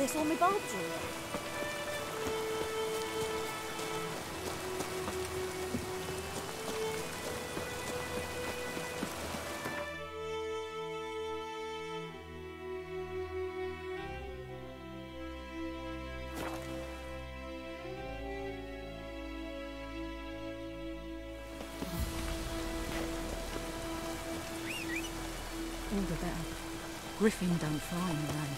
this all my bulbs are. All the better. Griffin don't fly in the rain.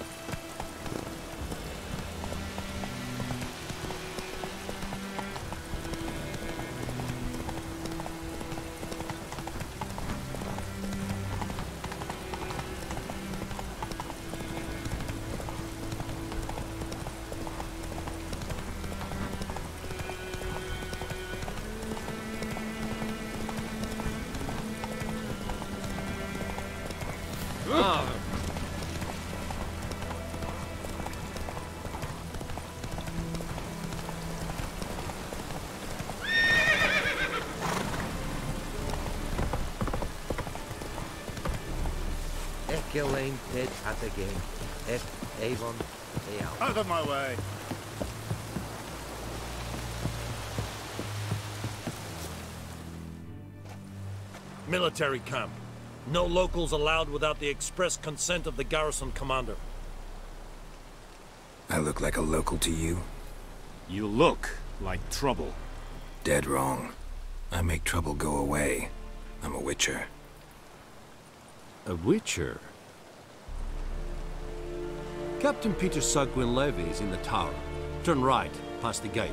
Elaine Pit at the game. Avon, Out of my way. Military camp. No locals allowed without the express consent of the garrison commander. I look like a local to you? You look like trouble. Dead wrong. I make trouble go away. I'm a witcher. A witcher? Captain Peter Sagwin Levy is in the tower. Turn right, past the gate.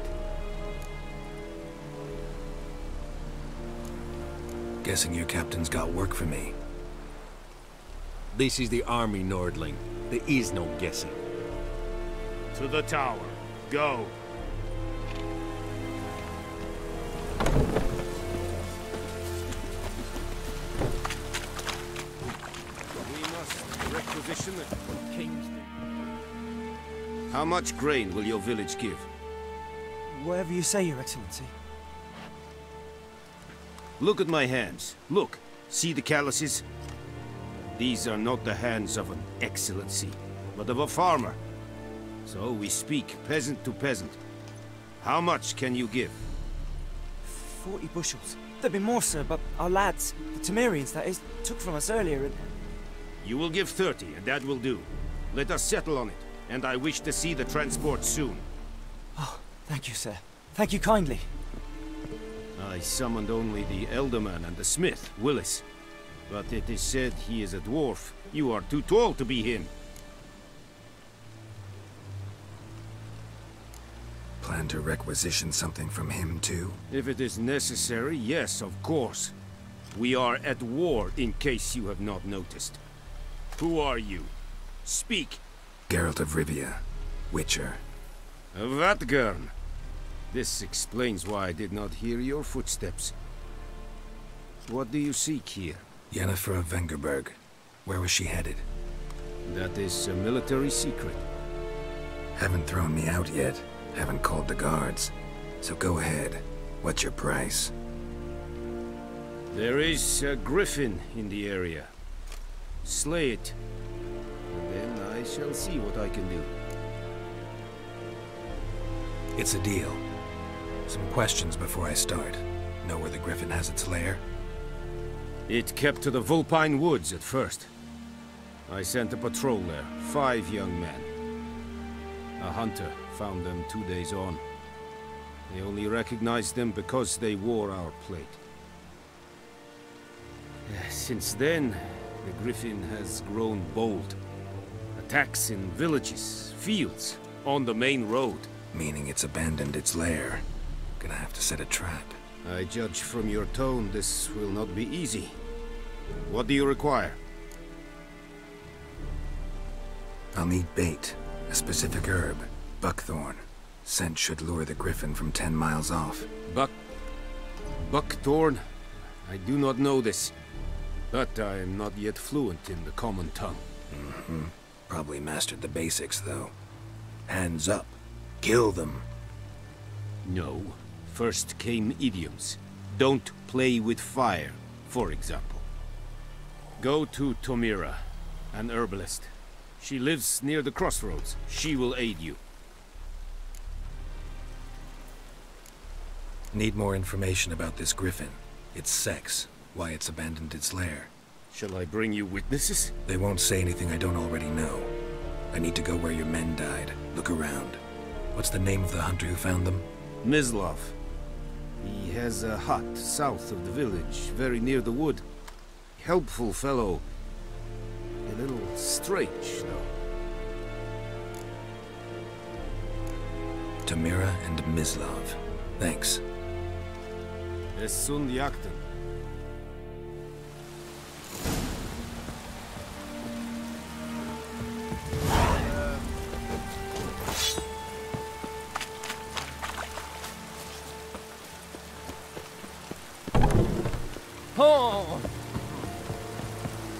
Guessing your captain's got work for me. This is the army, Nordling. There is no guessing. To the tower. Go. We must requisition the king's... How much grain will your village give? Whatever you say, Your Excellency. Look at my hands. Look. See the calluses? These are not the hands of an excellency, but of a farmer. So we speak peasant to peasant. How much can you give? 40 bushels. There'd be more, sir, but our lads, the Temerians, that is, took from us earlier and... You will give 30, and that will do. Let us settle on it, and I wish to see the transport soon. Oh, thank you, sir. Thank you kindly. I summoned only the Elderman and the smith, Willis. But it is said he is a dwarf. You are too tall to be him. Plan to requisition something from him, too? If it is necessary, yes, of course. We are at war, in case you have not noticed. Who are you? Speak! Geralt of Rivia, Witcher. Vatgern. This explains why I did not hear your footsteps. What do you seek here? Yennefer of Vengerberg. Where was she headed? That is a military secret. Haven't thrown me out yet. Haven't called the guards. So go ahead. What's your price? There is a griffin in the area. Slay it. And then I shall see what I can do. It's a deal. Some questions before I start. Know where the griffin has its lair? It kept to the Vulpine Woods at first. I sent a patrol there, 5 young men. A hunter found them 2 days on. They only recognized them because they wore our plate. Since then, the griffin has grown bold. Attacks in villages, fields, on the main road. Meaning it's abandoned its lair. Gonna have to set a trap. I judge from your tone this will not be easy. What do you require? I'll need bait. A specific herb. Buckthorn. Scent should lure the griffin from 10 miles off. Buckthorn? I do not know this. But I am not yet fluent in the common tongue. Mm-hmm. Probably mastered the basics, though. Hands up. Kill them. No. First came idioms. Don't play with fire, for example. Go to Tomira, an herbalist. She lives near the crossroads. She will aid you. Need more information about this griffin. Its sex, why it's abandoned its lair. Shall I bring you witnesses? They won't say anything I don't already know. I need to go where your men died. Look around. What's the name of the hunter who found them? Mislav. He has a hut south of the village, very near the wood. Helpful fellow. A little strange, though. Tamira and Mislav. Thanks. Es sun jakten.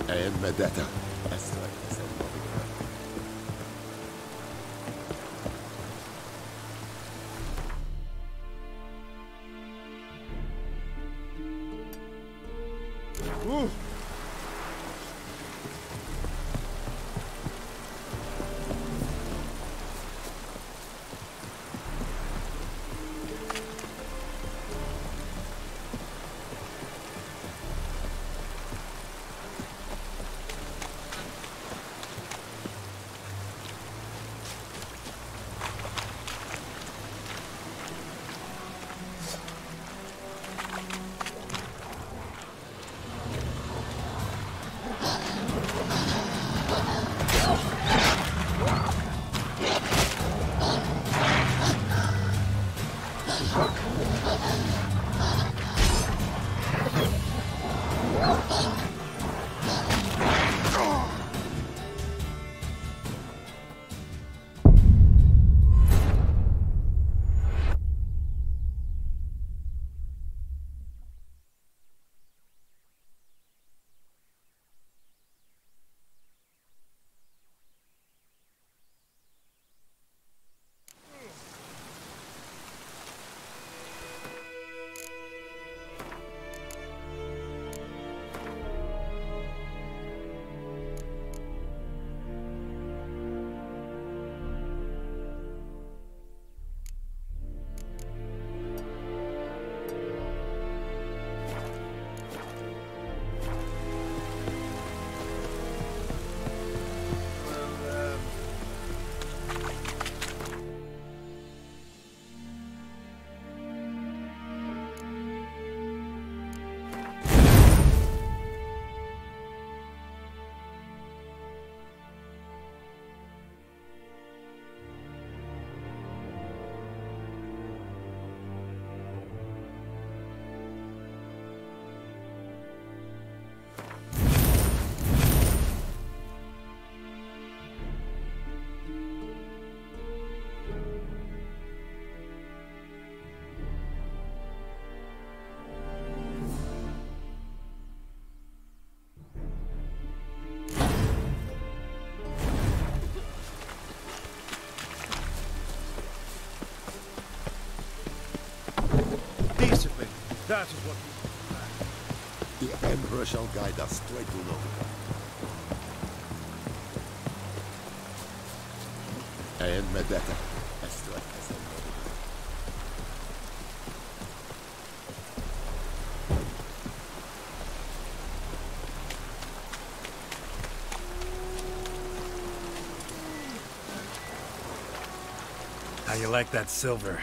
And Medetta. That is what we The Emperor shall guide us straight to Novigrad. And Medetta. Straight as Novigrad. How you like that silver?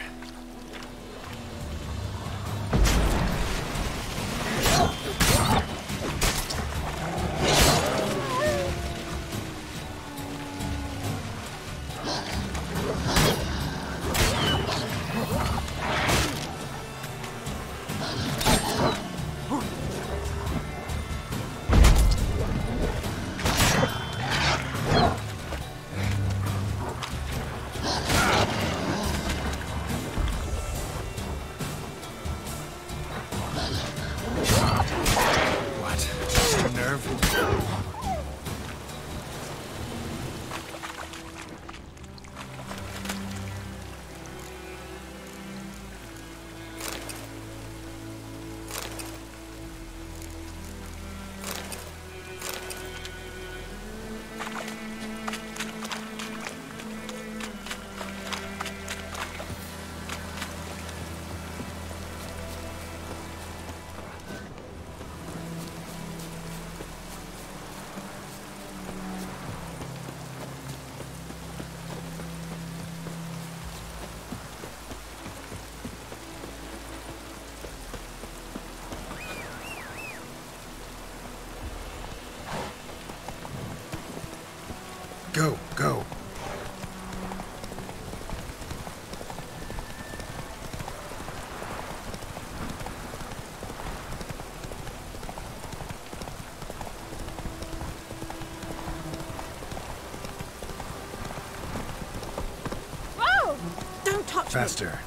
Watch me. Faster.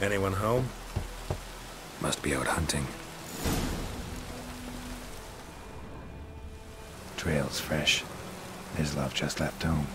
Anyone home? Must be out hunting. Trail's fresh. Islov just left home.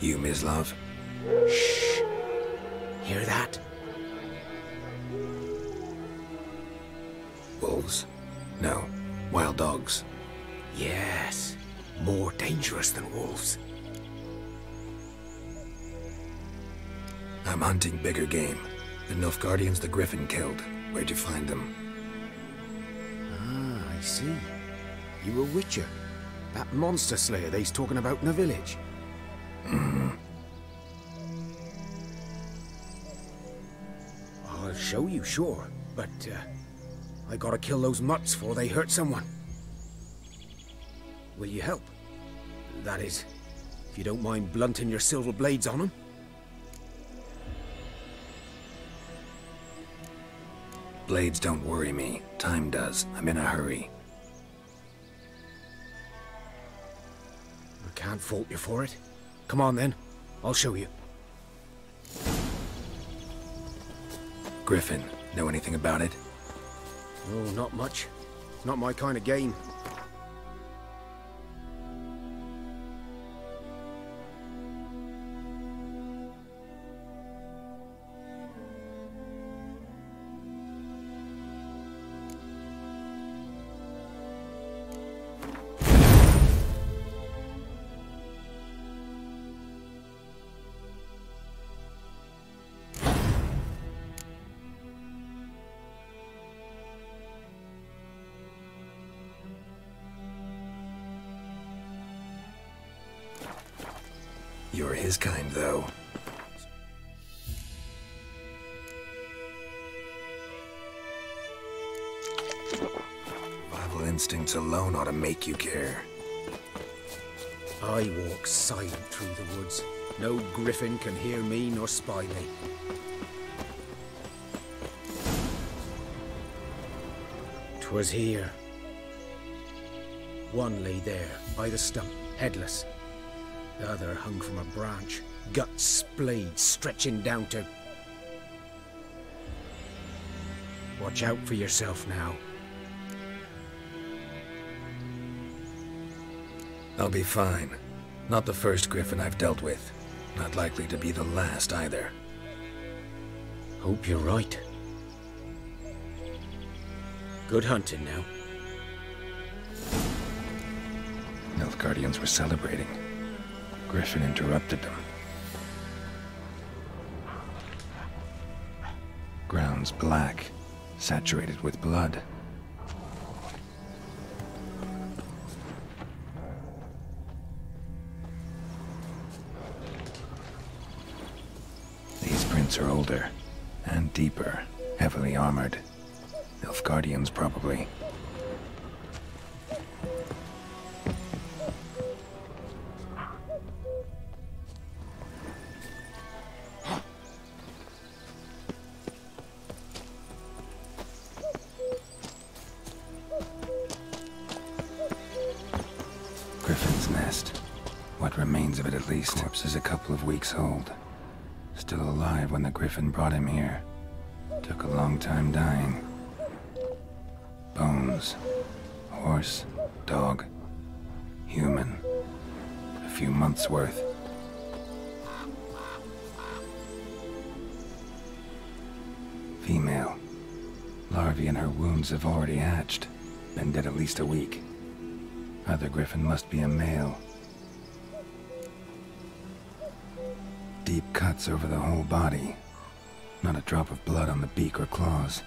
You, Mislav? Shh. Hear that? Wolves? No. Wild dogs. Yes. More dangerous than wolves. I'm hunting bigger game. The Nilfgaardians the Griffin killed. Where'd you find them? Ah, I see. You a witcher. That monster slayer they's talking about in the village. I'll show you, sure. But, I gotta kill those mutts before they hurt someone. Will you help? That is, if you don't mind blunting your silver blades on them. Blades don't worry me. Time does. I'm in a hurry. I can't fault you for it. Come on then, I'll show you. Griffin, know anything about it? Oh, not much. Not my kind of game. You're his kind, though. Survival instincts alone ought to make you care. I walk silent through the woods. No griffin can hear me nor spy me. 'Twas here. One lay there, by the stump, headless. The other hung from a branch, guts splayed, stretching down to... Watch out for yourself now. I'll be fine. Not the first griffin I've dealt with. Not likely to be the last, either. Hope you're right. Good hunting now. Nilfgaardians were celebrating. Griffin interrupted them. Ground's black, saturated with blood. These prints are older and deeper, heavily armored. Nilfgaardians, probably. Griffin's nest. What remains of it at least. Corpse is a couple of weeks old. Still alive when the Griffin brought him here. Took a long time dying. Bones. Horse. Dog. Human. A few months' worth. Female. Larvae in her wounds have already hatched. Been dead at least a week. Other Griffin must be a male. Deep cuts over the whole body. Not a drop of blood on the beak or claws.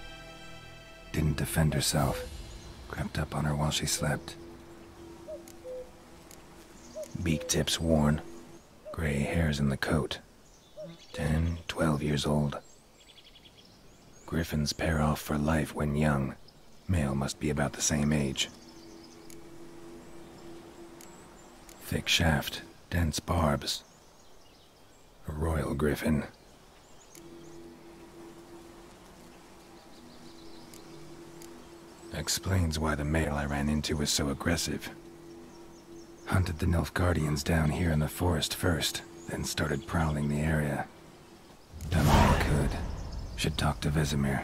Didn't defend herself. Crept up on her while she slept. Beak tips worn. Gray hairs in the coat. 10, 12 years old. Griffins pair off for life when young. Male must be about the same age. Thick shaft, dense barbs. A royal griffin. Explains why the male I ran into was so aggressive. Hunted the Nilfgaardians down here in the forest first, then started prowling the area. Done all I could. Should talk to Vesemir.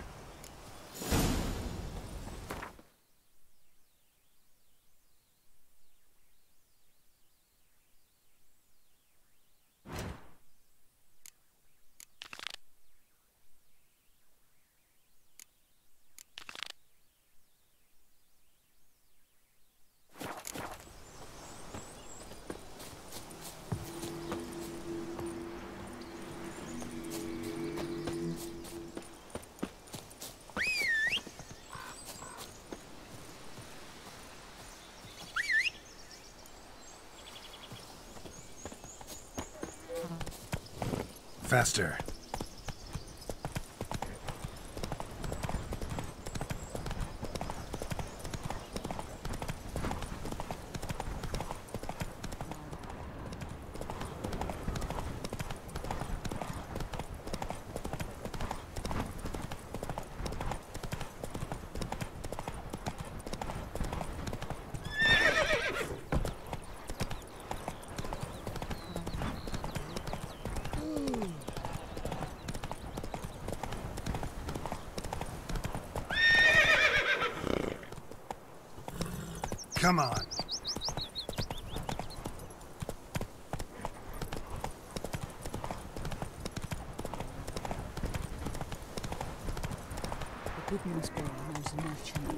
Faster. Come on. The good news boy knows enough to travel.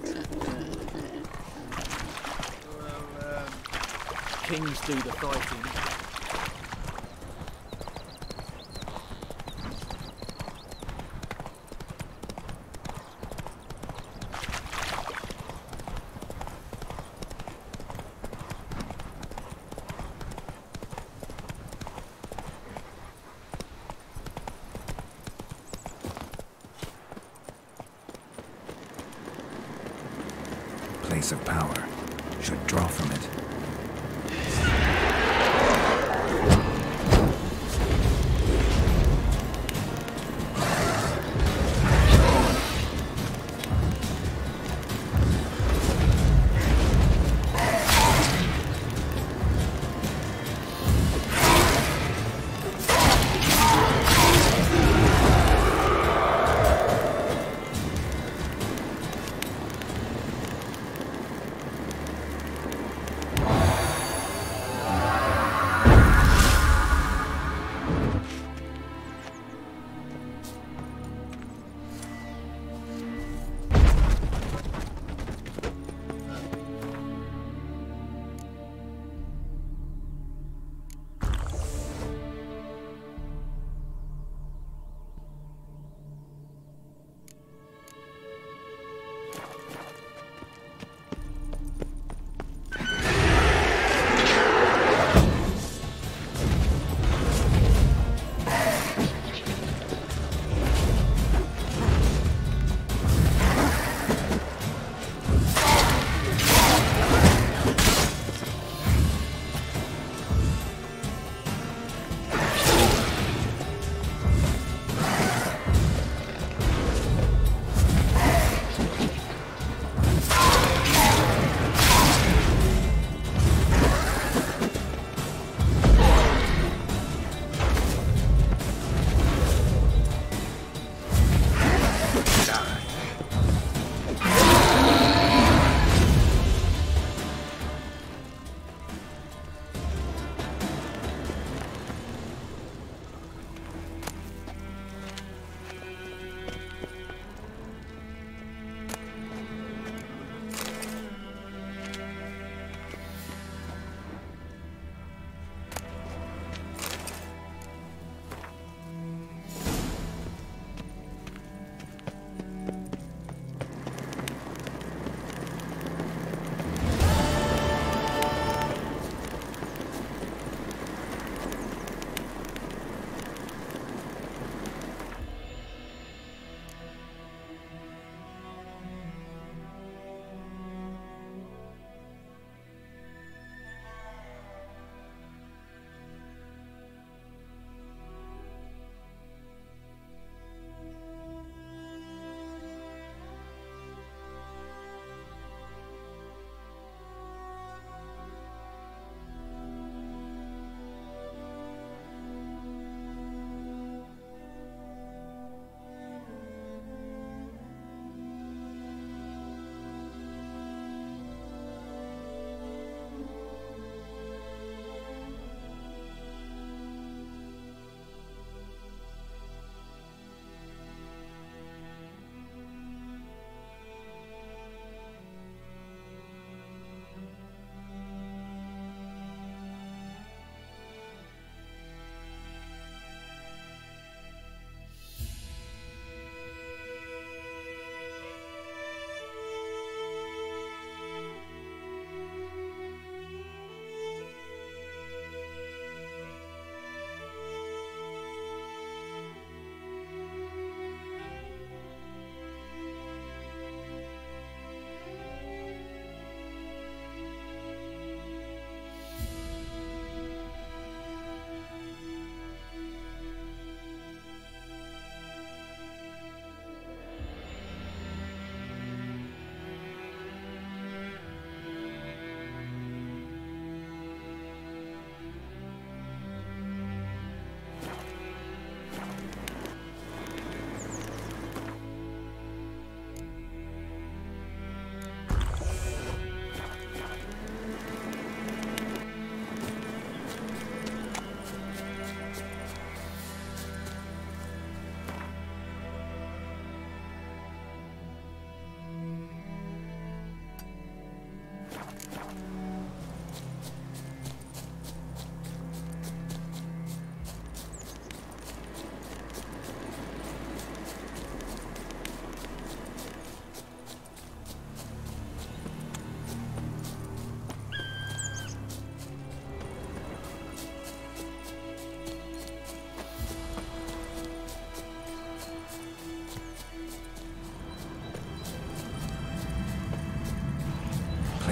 Well, kings do the fighting. Place of power. Should draw from it.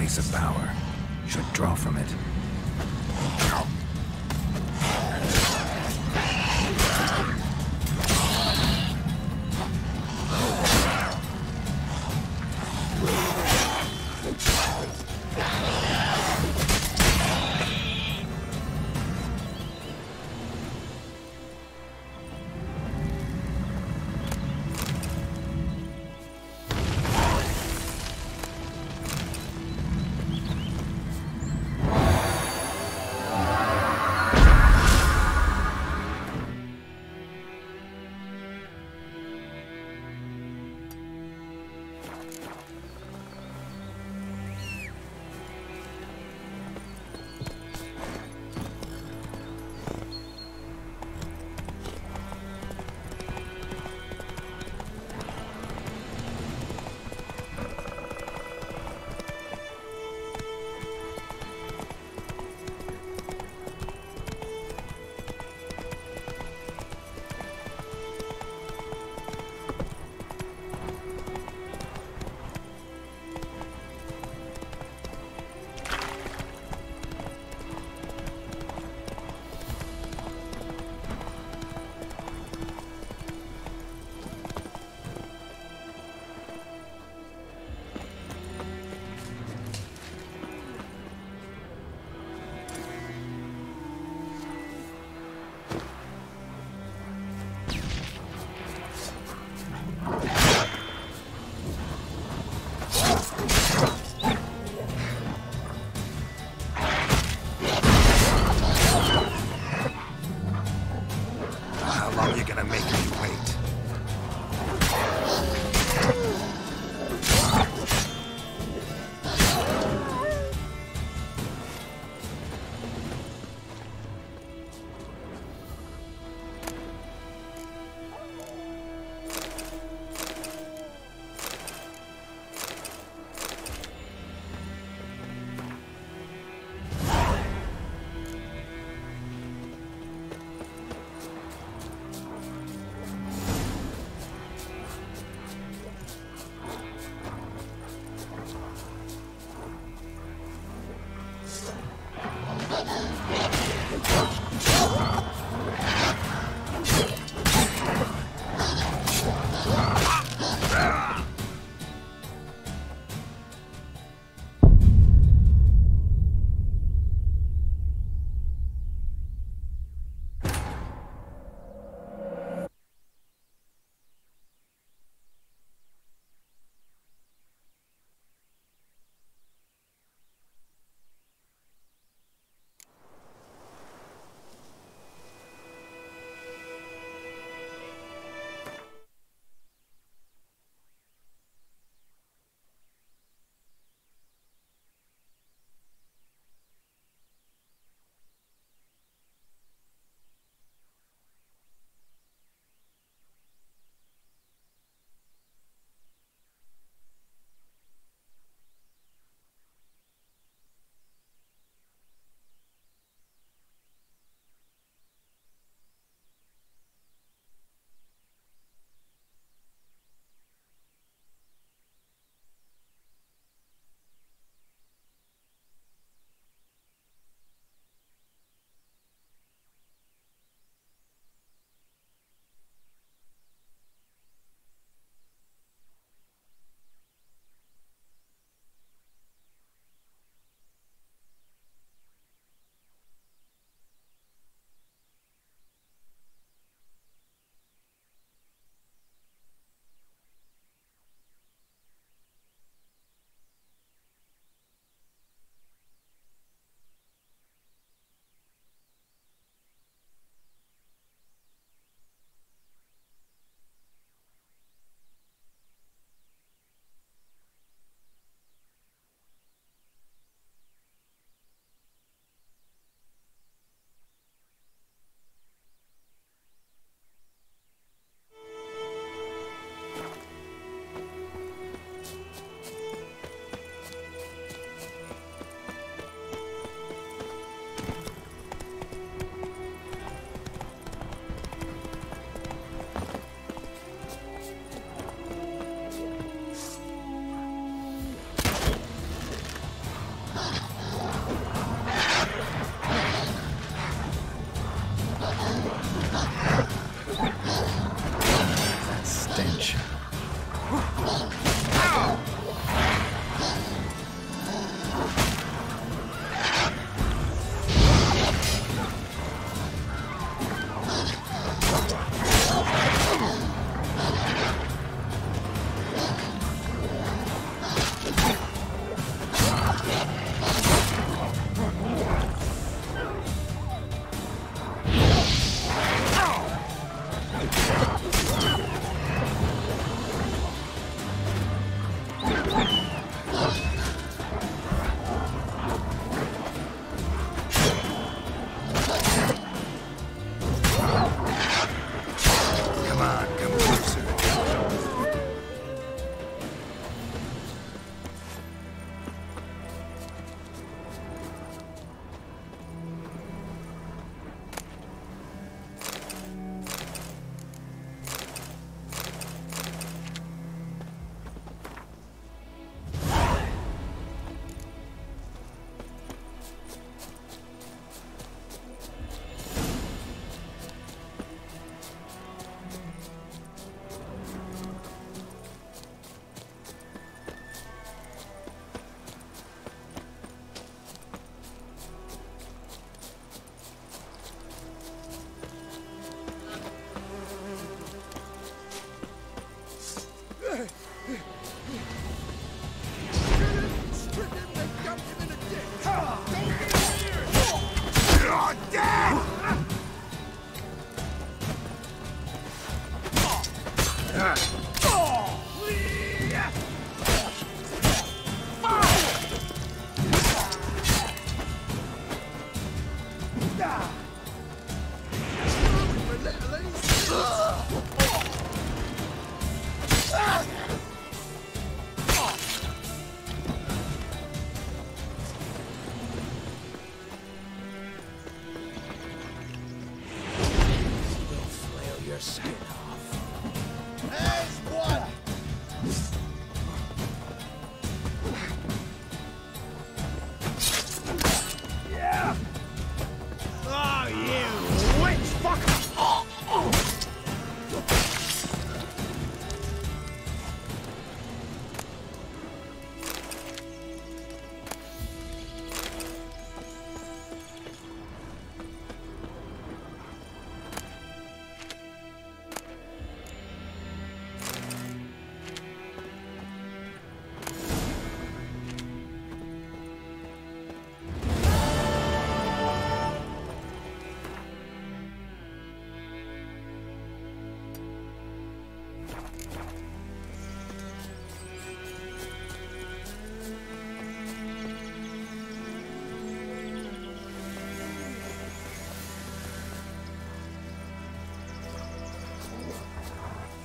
place of power. Should draw from it.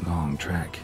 Long track.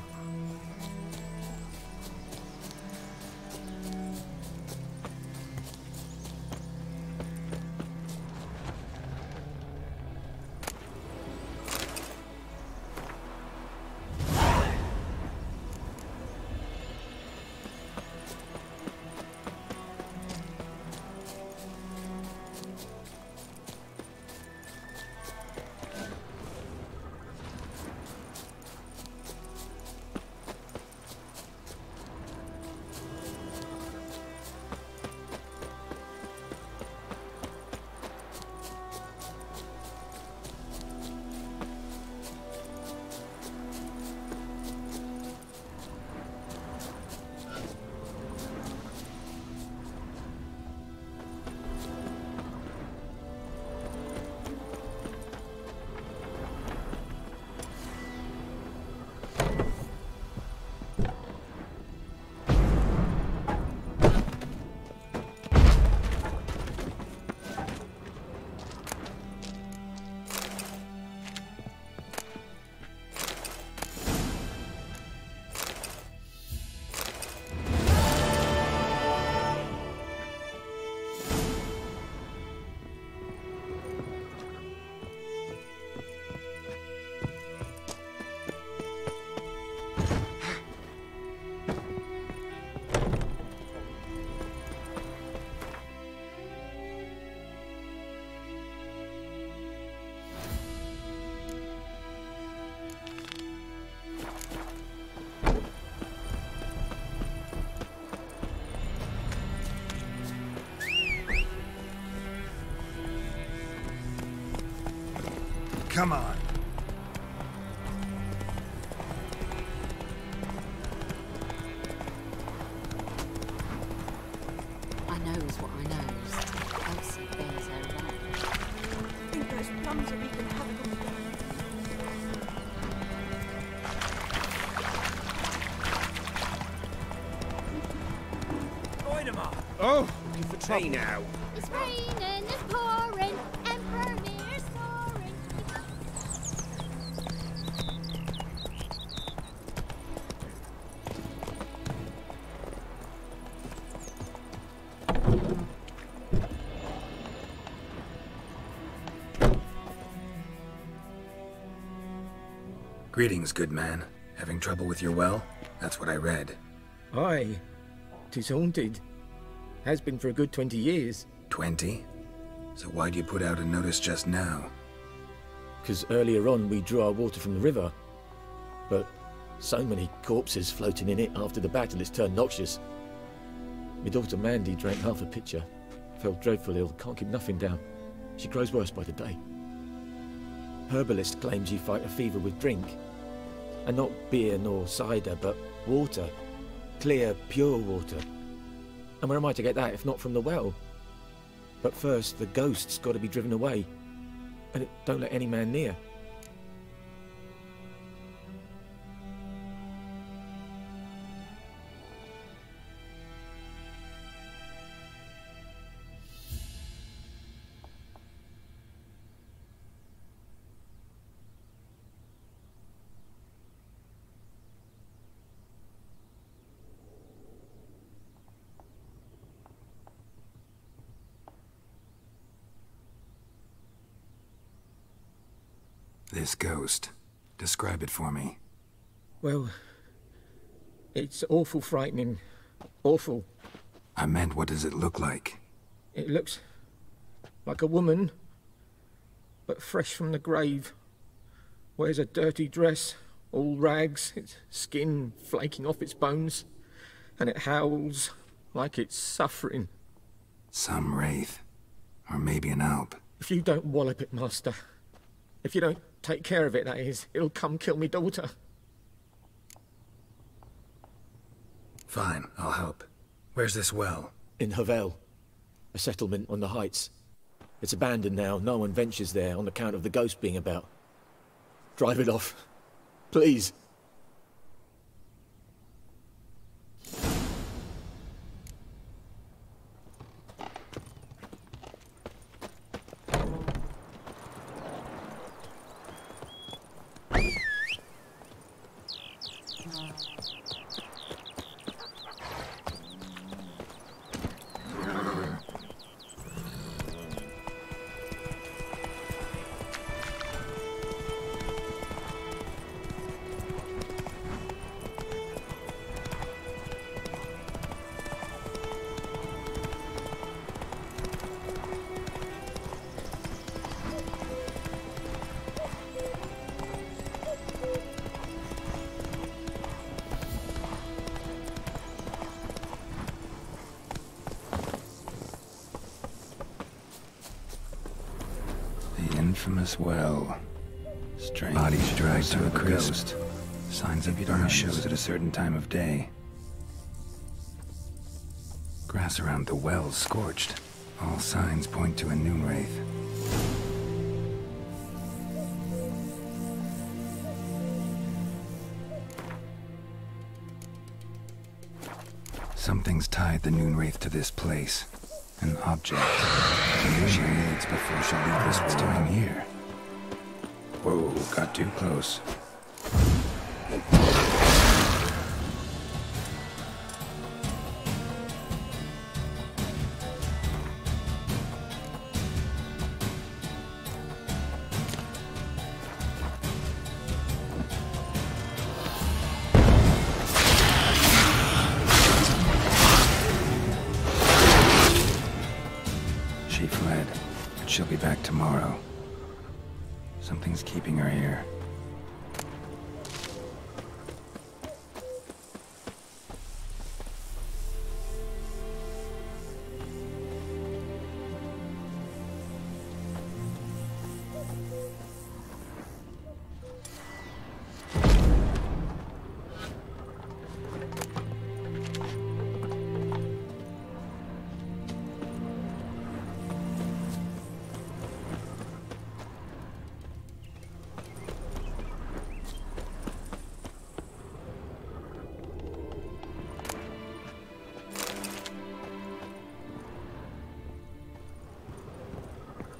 Come on. I knows what I knows. Elsie bears her right. I think those plums are even having on the ground. Oh, for trouble. Hey now. It's raining, it's pouring, Emperor Lear's snoring. Greetings, good man. Having trouble with your well? That's what I read. Aye. 'Tis haunted. Has been for a good 20 years. 20? So why'd you put out a notice just now? 'Cause earlier on we drew our water from the river. But so many corpses floating in it after the battle it's turned noxious. My daughter Mandy drank half a pitcher. Fell dreadful ill, can't keep nothing down. She grows worse by the day. Herbalist claims you fight a fever with drink. And not beer nor cider, but water. Clear, pure water. And where am I to get that if not from the well? But first, the ghost's got to be driven away. And it don't let any man near. This ghost. Describe it for me. Well, it's awful frightening. Awful. I meant, what does it look like? It looks like a woman, but fresh from the grave. Wears a dirty dress, all rags, its skin flaking off its bones, and it howls like it's suffering. Some wraith. Or maybe an alp. If you don't wallop it, Master, if you don't take care of it, that is, it'll come kill me daughter. Fine, I'll help. Where's this well? In Havel, a settlement on the heights. It's abandoned now. No one ventures there on account of the ghost being about. Drive it off, please. Infamous well. Strange. Bodies dragged to a crisp. Signs of burn shows at a certain time of day. Grass around the well scorched. All signs point to a noon wraith. Something's tied the noon wraith to this place. An object. She needs before she leaves what's doing here. Whoa, got too close. She fled, but she'll be back tomorrow. Something's keeping her here.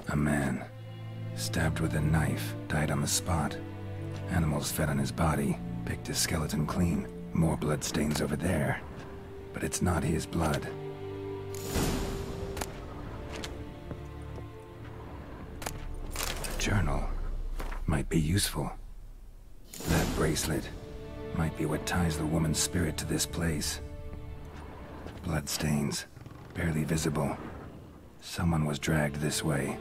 A man, stabbed with a knife, died on the spot. Animals fed on his body, picked his skeleton clean. More blood stains over there. But it's not his blood. A journal might be useful. That bracelet might be what ties the woman's spirit to this place. Blood stains, barely visible. Someone was dragged this way.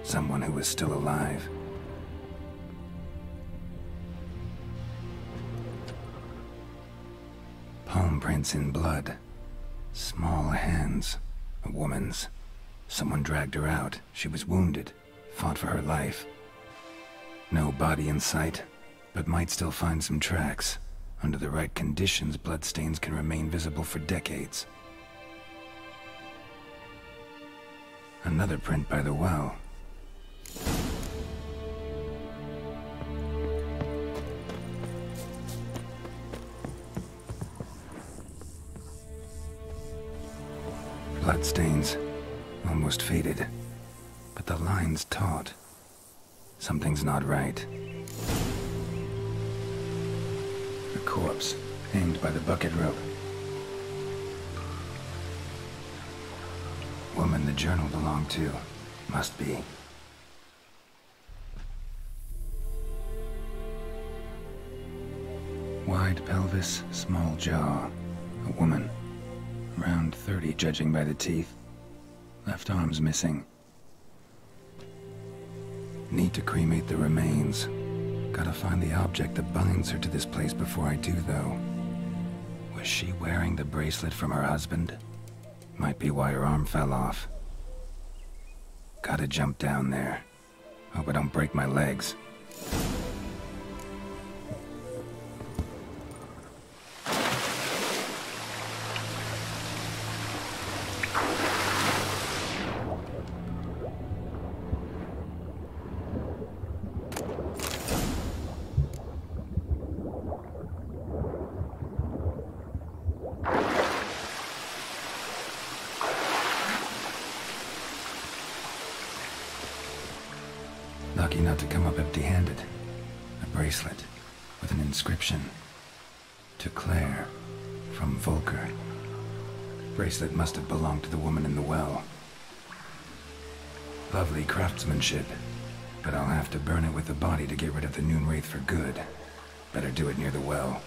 Someone who was still alive. Palm prints in blood. Small hands. A woman's. Someone dragged her out. She was wounded. Fought for her life. No body in sight, but might still find some tracks. Under the right conditions, bloodstains can remain visible for decades. Another print by the well. Bloodstains, almost faded, but the line's taut. Something's not right. A corpse, hanged by the bucket rope. Woman the journal belonged to. Must be. Wide pelvis, small jaw. A woman. Around 30, judging by the teeth. Left arm's missing. Need to cremate the remains. Gotta find the object that binds her to this place before I do, though. Was she wearing the bracelet from her husband? Might be why her arm fell off. Gotta jump down there. Hope I don't break my legs. Lucky not to come up empty-handed. A bracelet with an inscription. To Claire, from Volker. Bracelet must have belonged to the woman in the well. Lovely craftsmanship, but I'll have to burn it with the body to get rid of the Noonwraith for good. Better do it near the well.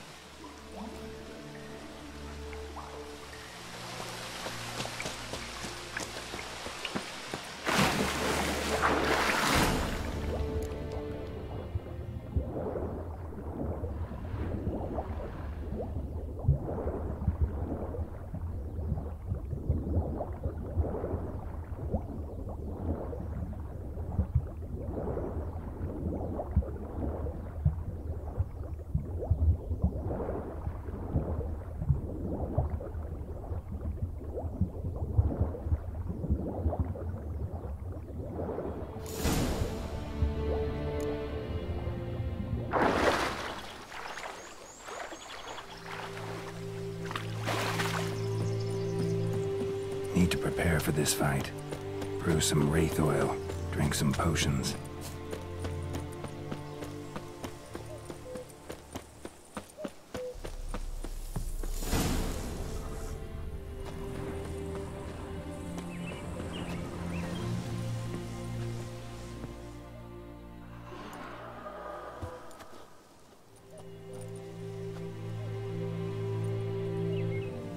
Need to prepare for this fight. Brew some wraith oil, drink some potions.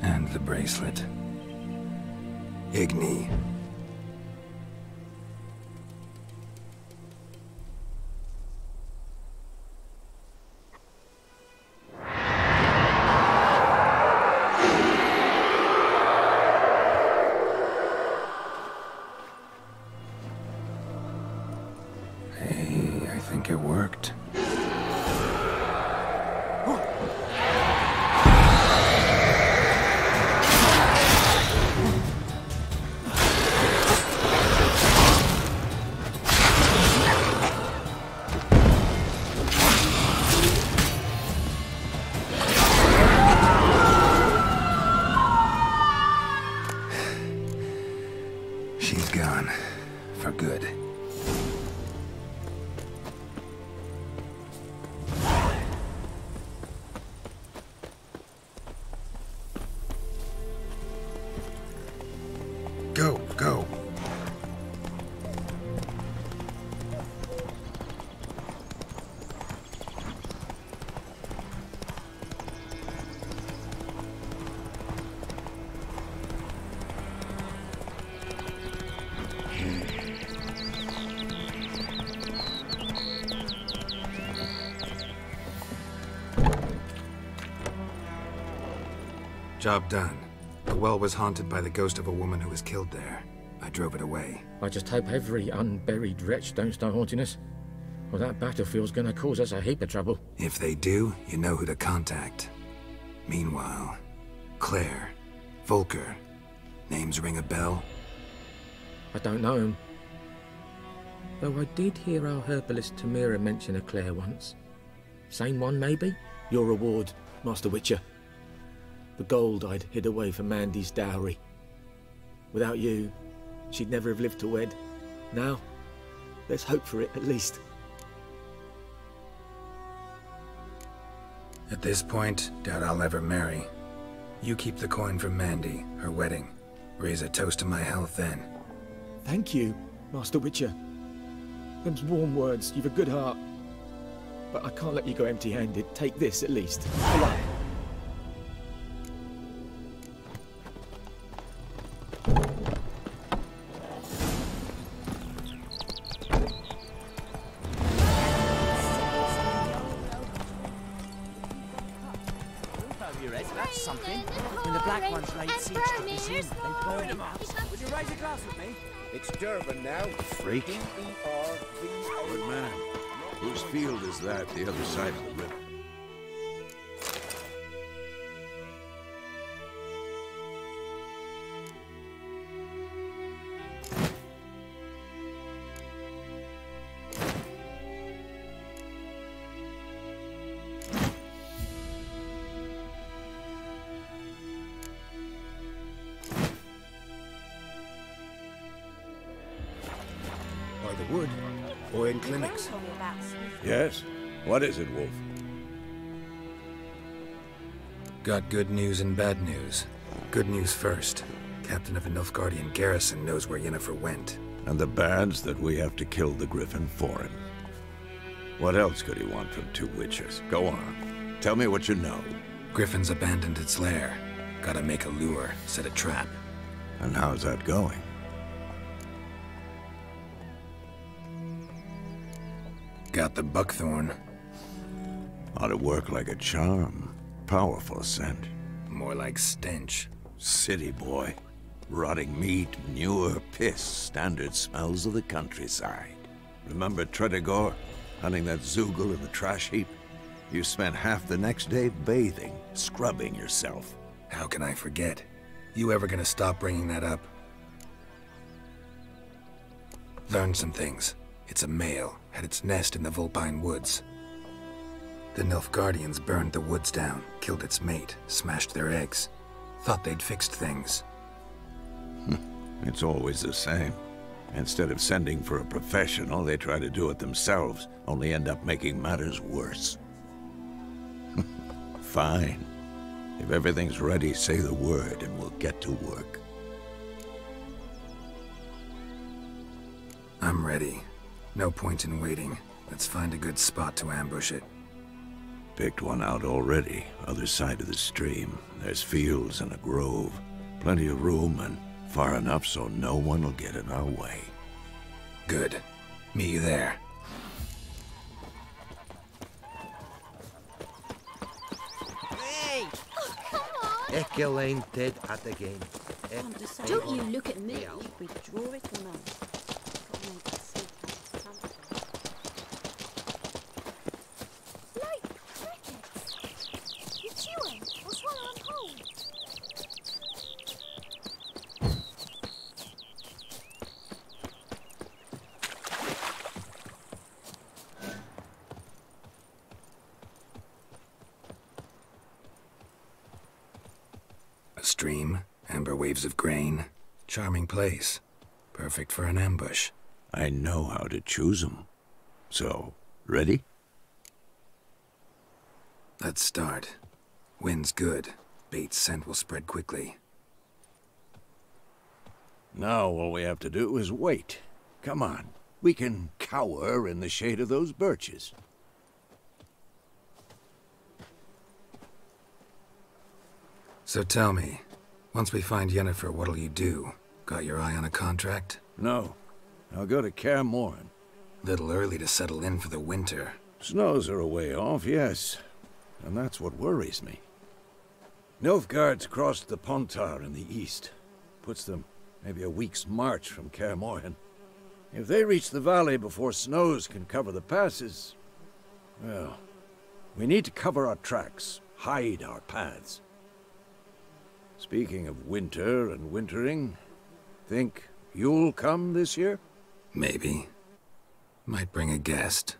And the bracelet. Igni. Hey, I think it worked. She's gone. For good. Go, go. Job done. The well was haunted by the ghost of a woman who was killed there. I drove it away. I just hope every unburied wretch don't start haunting us. Well, that battlefield's gonna cause us a heap of trouble. If they do, you know who to contact. Meanwhile, Claire, Volker. Names ring a bell? I don't know him. Though I did hear our herbalist Tamira mention a Claire once. Same one, maybe? Your reward, Master Witcher. The gold I'd hid away for Mandy's dowry. Without you, she'd never have lived to wed. Now, there's hope for it, at least. At this point, doubt I'll ever marry. You keep the coin from Mandy, her wedding. Raise a toast to my health then. Thank you, Master Witcher. Them's warm words. You've a good heart. but I can't let you go empty-handed. Take this, at least. For luck. That's something. When the Black Ones laid siege to this inn, they burned him out. Would you raise a glass with me? It's Durban now. Freak. Good man. Whose field is that, the other side of the river? By the wood, or in clinics. Yes? What is it, Wolf? Got good news and bad news. Good news first. Captain of a Nilfgaardian garrison knows where Yennefer went. And the bad's that we have to kill the Griffin for him. What else could he want from two witches? Go on. Tell me what you know. Griffin's abandoned its lair. Gotta make a lure, set a trap. And how's that going? Got the buckthorn. Ought to work like a charm. Powerful scent. More like stench. City boy. Rotting meat, manure, piss. Standard smells of the countryside. Remember Tredegor? Hunting that Zoogle in the trash heap? You spent half the next day bathing, scrubbing yourself. How can I forget? You ever gonna stop bringing that up? Learned some things. It's a male, had its nest in the Vulpine Woods. The Nilfgaardians burned the woods down, killed its mate, smashed their eggs. Thought they'd fixed things. It's always the same. Instead of sending for a professional, they try to do it themselves, only end up making matters worse. Fine. If everything's ready, say the word and we'll get to work. I'm ready. No point in waiting. Let's find a good spot to ambush it. Picked one out already, other side of the stream. There's fields and a grove. Plenty of room and far enough so no one will get in our way. Good. Meet you there. Hey! Oh, come on! Echelane dead at the game. Don't you look at me. We draw it or not. A stream, amber waves of grain. Charming place. Perfect for an ambush. I know how to choose them. So, ready? Let's start. Wind's good. Bait's scent will spread quickly. Now all we have to do is wait. Come on. We can cower in the shade of those birches. So tell me, once we find Yennefer, what'll you do? Got your eye on a contract? No. I'll go to Kaer Morhen. Little early to settle in for the winter. Snows are a way off, yes. And that's what worries me. Nilfgaard's crossed the Pontar in the east. Puts them maybe a week's march from Kaer Morhen. If they reach the valley before snows can cover the passes, well, we need to cover our tracks, hide our paths. Speaking of winter and wintering, think you'll come this year? Maybe. Might bring a guest.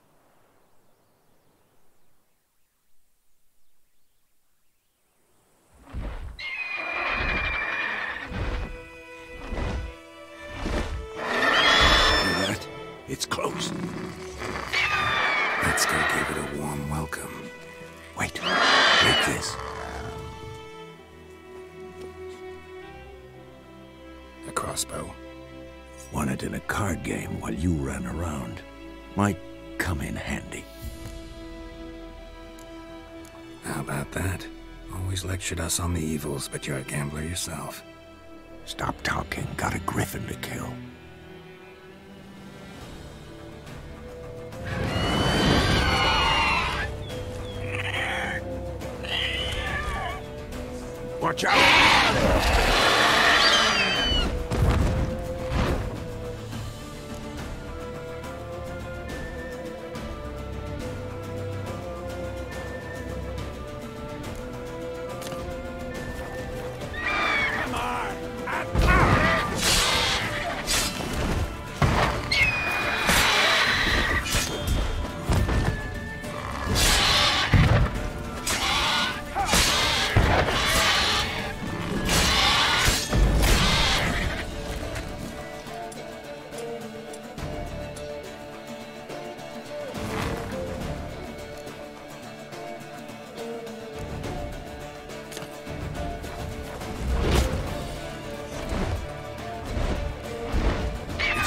It's close. Let's go give it a warm welcome. Wait, take this. A crossbow. Won it in a card game while you ran around. Might come in handy. How about that? Always lectured us on the evils, but you're a gambler yourself. Stop talking. Got a griffin to kill. Watch out!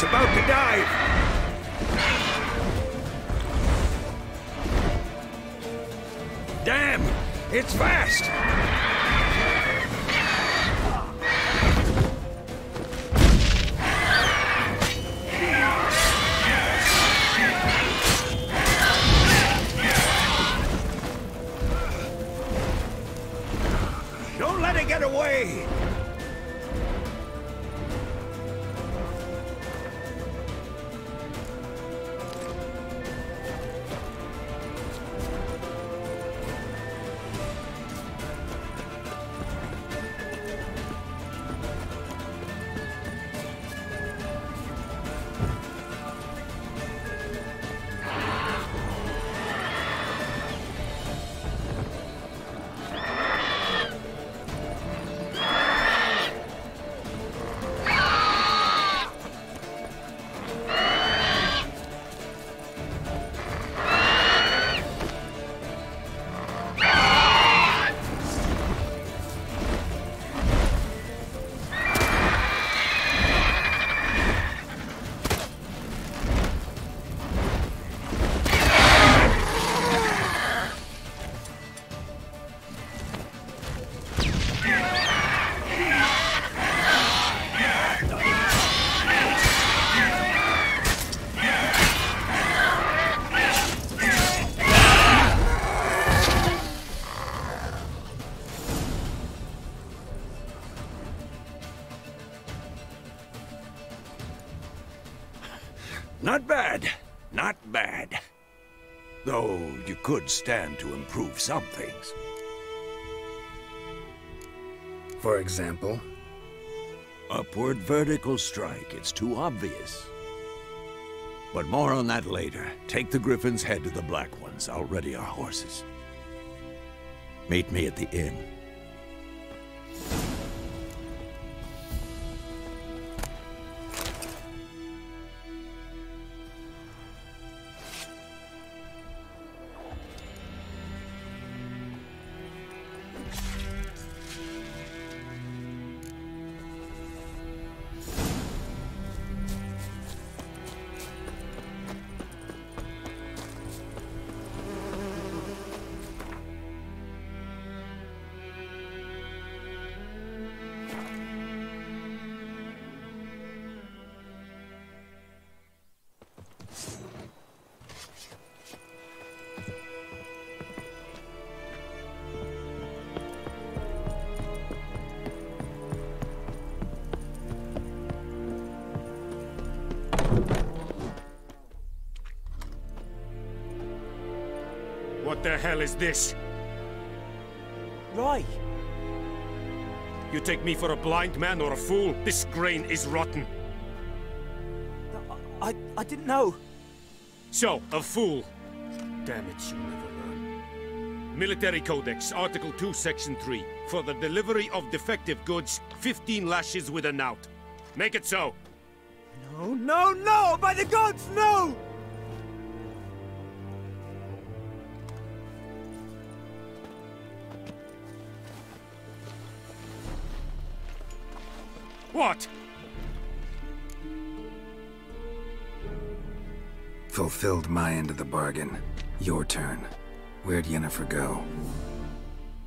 About to dive! Damn! It's fast! Don't let it get away! Not bad. Not bad. Though you could stand to improve some things. For example? Upward vertical strike. It's too obvious. But more on that later. Take the Griffin's head to the Black Ones. I'll ready our horses. Meet me at the inn. What the hell is this? Right. You take me for a blind man or a fool? This grain is rotten. I didn't know. So, a fool. Damn it, you never learn. Military Codex, Article 2, Section 3. For the delivery of defective goods, 15 lashes with a knout. Make it so. No, no, no! By the gods, no! What? Fulfilled my end of the bargain. Your turn. Where'd Yennefer go?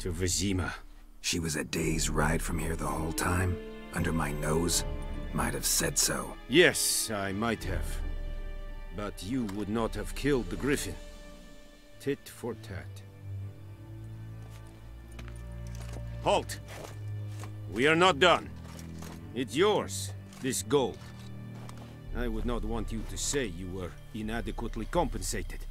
To Vizima. She was a day's ride from here the whole time? Under my nose? Might have said so. Yes, I might have. But you would not have killed the Griffin. Tit for tat. Halt! We are not done. It's yours, this gold. I would not want you to say you were inadequately compensated.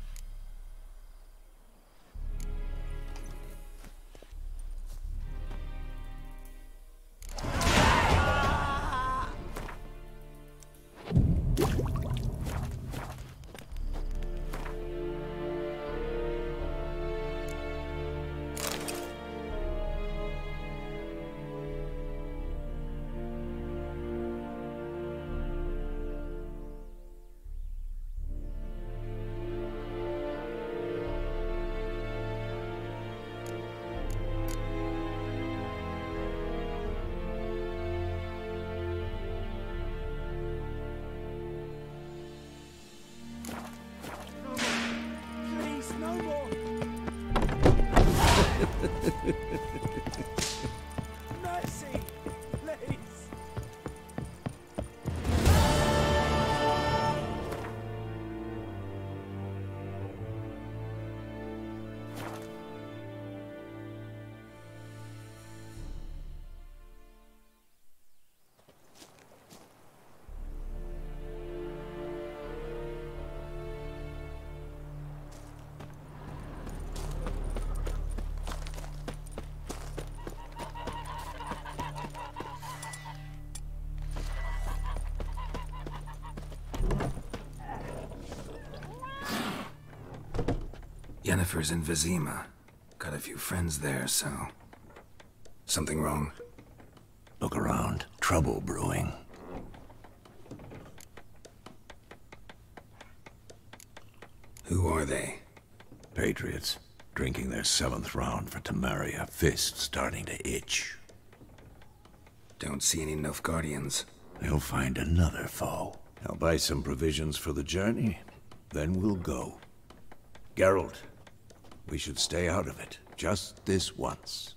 Mercy! Please! Yennefer's in Vizima. Got a few friends there, so... Something wrong? Look around. Trouble brewing. Who are they? Patriots. Drinking their 7th round for Temeria. Fist starting to itch. Don't see any Nilfgaardians. They'll find another foe. I'll buy some provisions for the journey. Then we'll go. Geralt, we should stay out of it. Just this once.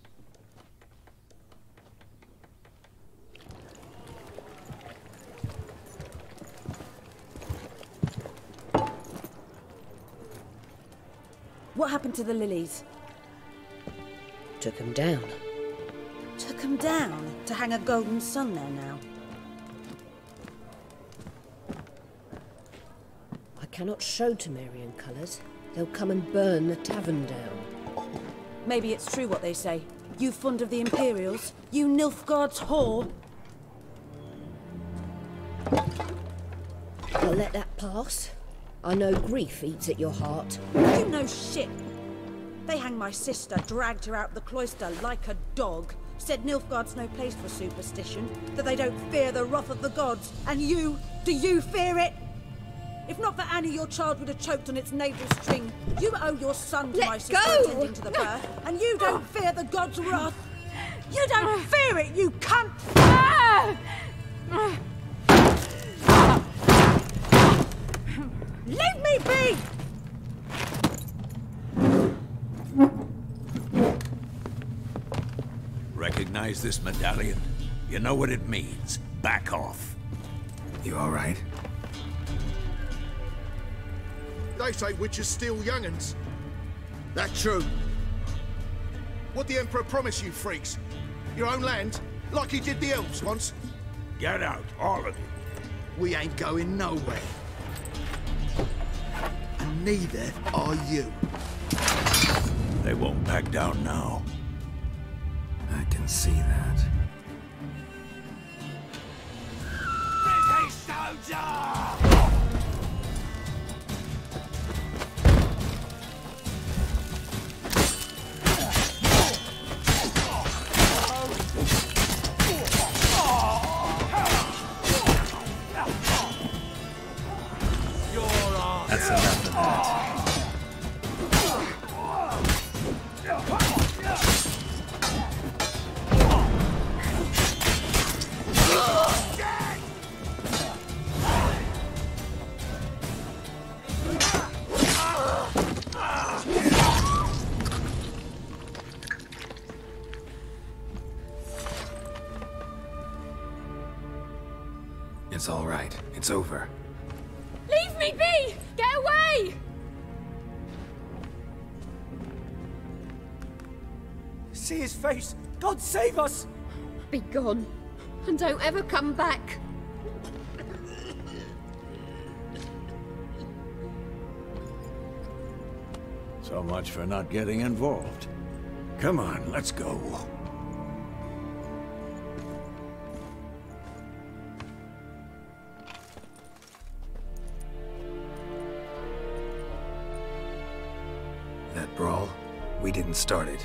What happened to the lilies? Took them down. Took them down? To hang a golden sun there now? I cannot show Temerian colours. They'll come and burn the tavern down. Maybe it's true what they say. You fond of the Imperials? You Nilfgaard's whore? I'll let that pass. I know grief eats at your heart. You know shit. They hanged my sister, dragged her out the cloister like a dog. Said Nilfgaard's no place for superstition, that they don't fear the wrath of the gods. And you, do you fear it? If not for Annie, your child would have choked on its navel string. You owe your son to my sister attending to the birth, and you don't fear the gods' wrath. You don't fear it, you cunt! Leave me be! Recognize this medallion? You know what it means. Back off. You all right? They say witches steal young'uns. That true? What the Emperor promised you freaks? Your own land? Like he did the elves once? Get out, all of you. We ain't going nowhere. And neither are you. They won't back down now. I can see that. British soldier! That's enough of that. It's all right. It's over. Leave me be! Get away! See his face! God save us! Be gone, and don't ever come back. So much for not getting involved. Come on, let's go. That brawl, we didn't start it.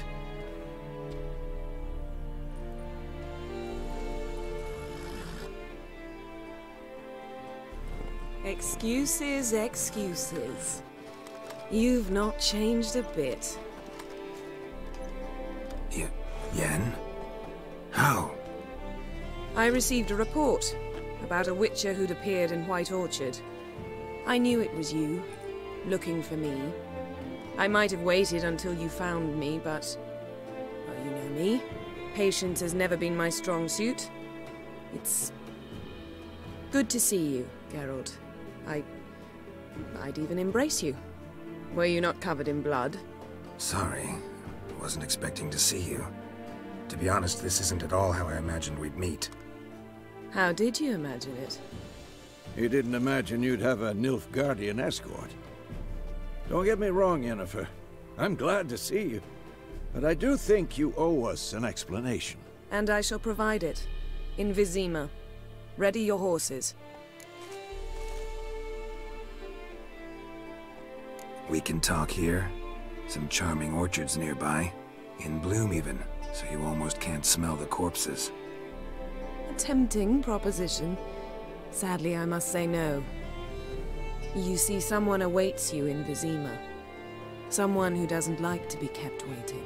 Excuses, excuses. You've not changed a bit. Yen? How? I received a report about a witcher who'd appeared in White Orchard. I knew it was you, looking for me. I might have waited until you found me, but... well, you know me. Patience has never been my strong suit. It's... good to see you, Geralt. I'd even embrace you. Were you not covered in blood? Sorry. Wasn't expecting to see you. To be honest, this isn't at all how I imagined we'd meet. How did you imagine it? You didn't imagine you'd have a Nilfgaardian escort. Don't get me wrong, Yennefer. I'm glad to see you. But I do think you owe us an explanation. And I shall provide it. In Vizima. Ready your horses. We can talk here. Some charming orchards nearby. In bloom even, so you almost can't smell the corpses. A tempting proposition. Sadly, I must say no. You see, someone awaits you in Vizima. Someone who doesn't like to be kept waiting.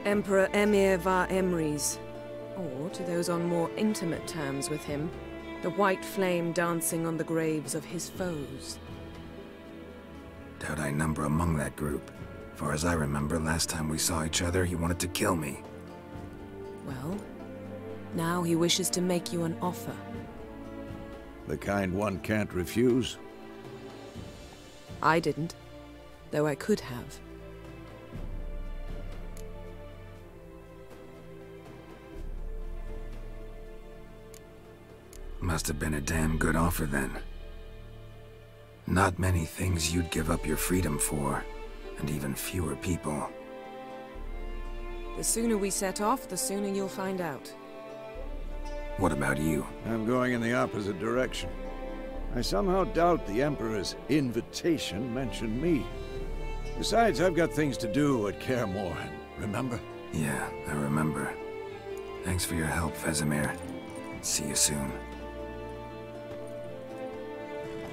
Emperor Emhyr var Emreis. Or, to those on more intimate terms with him, the white flame dancing on the graves of his foes. Doubt I number among that group. Far as I remember, last time we saw each other, he wanted to kill me. Well, now he wishes to make you an offer. The kind one can't refuse? I didn't, though I could have. Must have been a damn good offer then. Not many things you'd give up your freedom for, and even fewer people. The sooner we set off, the sooner you'll find out. What about you? I'm going in the opposite direction. I somehow doubt the Emperor's invitation mentioned me. Besides, I've got things to do at Kaer Morhen, remember? Yeah, I remember. Thanks for your help, Vesemir. See you soon.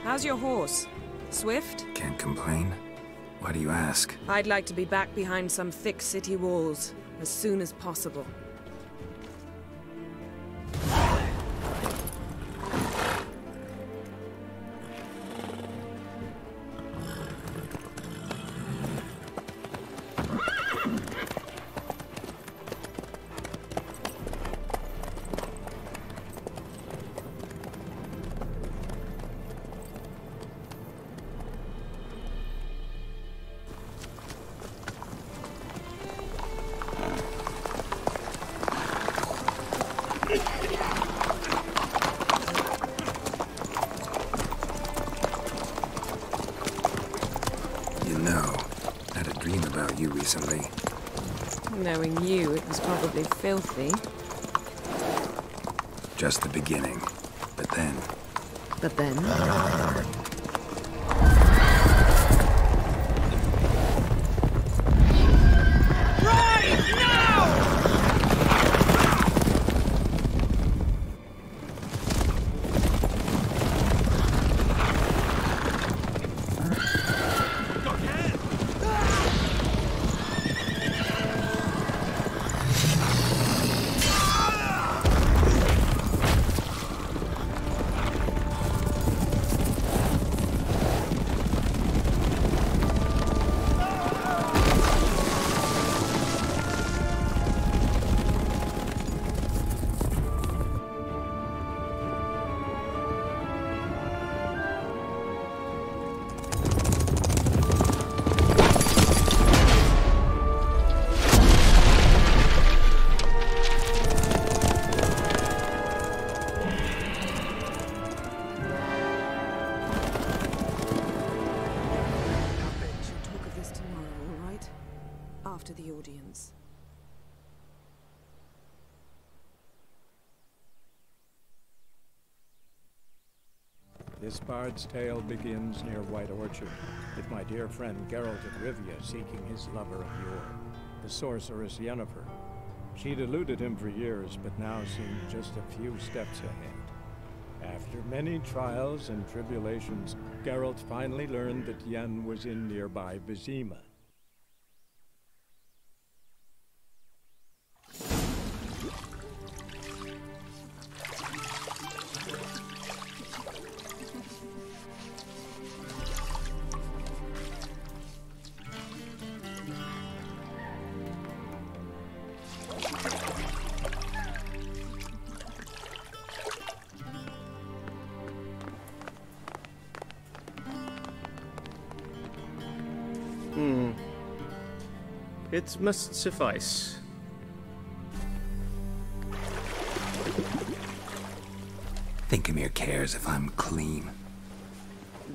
How's your horse? Swift? Can't complain. Why do you ask? I'd like to be back behind some thick city walls as soon as possible. Recently. Knowing you, it was probably filthy. Just the beginning. But then... But then? Right now! the audience. This bard's tale begins near White Orchard, with my dear friend Geralt of Rivia seeking his lover of yore, the sorceress Yennefer. She'd eluded him for years, but now seemed just a few steps ahead. After many trials and tribulations, Geralt finally learned that Yen was in nearby Vizima. It must suffice. Thinkamere cares if I'm clean.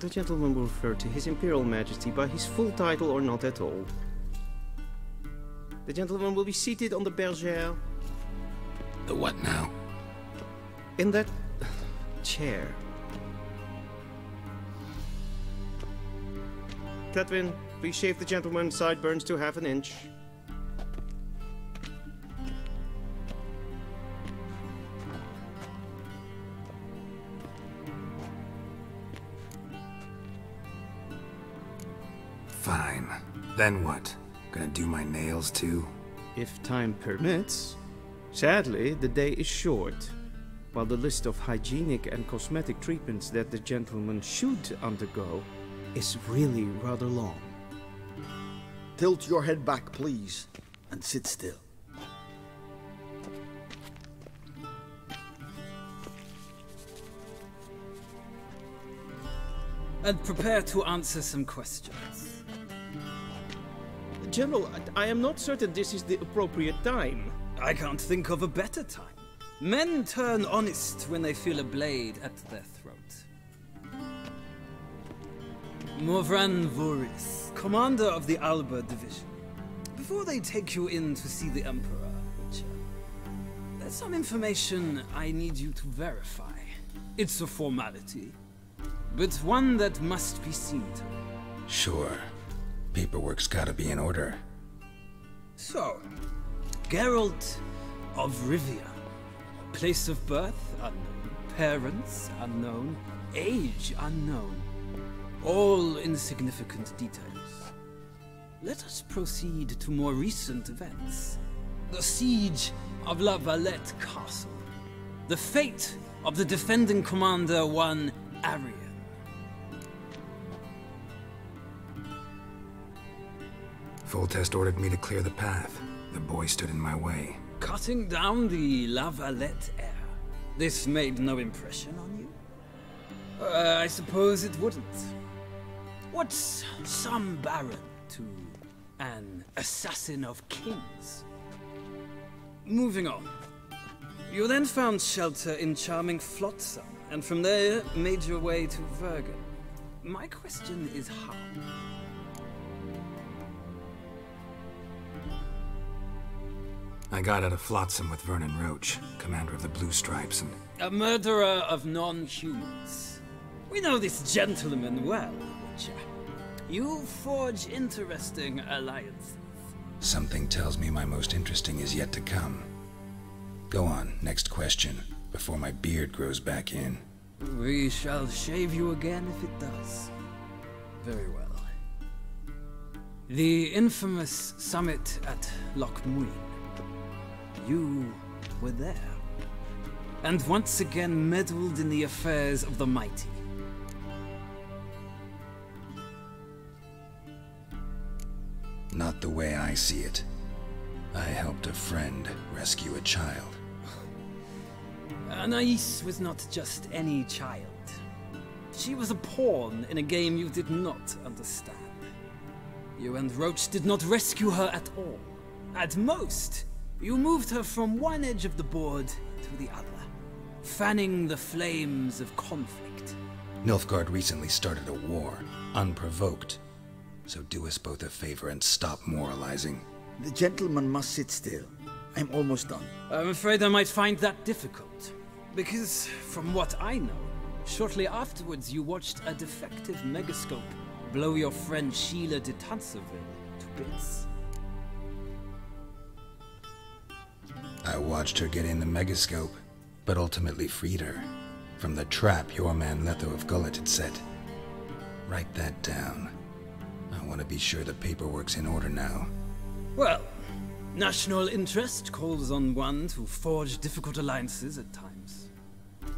The gentleman will refer to His Imperial Majesty by his full title or not at all. The gentleman will be seated on the bergère. The what now? In that chair. Cletwin, please shave the gentleman's sideburns to half an inch. Fine. Then what? Gonna do my nails too? If time permits. Sadly, the day is short, while the list of hygienic and cosmetic treatments that the gentleman should undergo is really rather long. Tilt your head back, please, and sit still. And prepare to answer some questions. General, I am not certain this is the appropriate time. I can't think of a better time. Men turn honest when they feel a blade at their throat. Morvran Voorhis, commander of the Alba Division. Before they take you in to see the Emperor, Witcher, there's some information I need you to verify. It's a formality, but one that must be seen to. Sure. Paperwork's gotta be in order. So, Geralt of Rivia. Place of birth unknown, parents unknown, age unknown. All insignificant details. Let us proceed to more recent events. The siege of La Valette Castle. The fate of the defending commander, one Arian. Foltest ordered me to clear the path. The boy stood in my way. Cutting down the La Valette heir. This made no impression on you? I suppose it wouldn't. What's some baron to an assassin of kings? Moving on. You then found shelter in charming Flotsam, and from there made your way to Vergen. My question is how? I got out of Flotsam with Vernon Roach, commander of the Blue Stripes, and... A murderer of non-humans. We know this gentleman well, Witcher. You forge interesting alliances. Something tells me my most interesting is yet to come. Go on, next question, before my beard grows back in. We shall shave you again if it does. Very well. The infamous summit at Loch Muin. You were there. And once again meddled in the affairs of the mighty. Not the way I see it. I helped a friend rescue a child. Anais was not just any child. She was a pawn in a game you did not understand. You and Roach did not rescue her at all. At most, you moved her from one edge of the board to the other, fanning the flames of conflict. Nilfgaard recently started a war, unprovoked. So do us both a favor and stop moralizing. The gentleman must sit still. I'm almost done. I'm afraid I might find that difficult. Because, from what I know, shortly afterwards you watched a defective megascope blow your friend Sheila de Tanserville to bits. I watched her get in the megascope, but ultimately freed her from the trap your man Letho of Gullet had set. Write that down. I want to be sure the paperwork's in order now. Well, national interest calls on one to forge difficult alliances at times.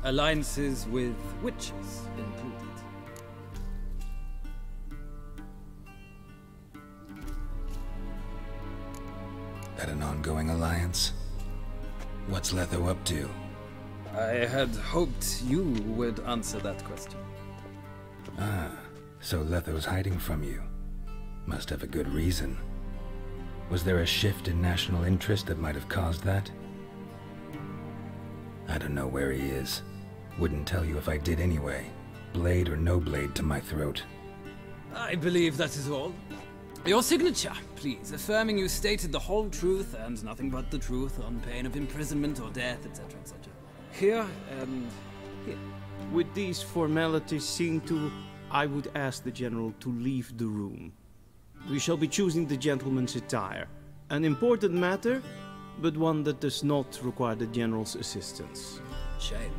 Alliances with witches included. That an ongoing alliance? What's Letho up to? I had hoped you would answer that question. Ah, so Letho's hiding from you. Must have a good reason. Was there a shift in national interest that might have caused that? I don't know where he is. Wouldn't tell you if I did anyway. Blade or no blade to my throat. I believe that is all. Your signature, please, affirming you stated the whole truth and nothing but the truth on pain of imprisonment or death, etc., etc. Here and here. With these formalities seen to, I would ask the General to leave the room. We shall be choosing the gentleman's attire. An important matter, but one that does not require the General's assistance. Shame.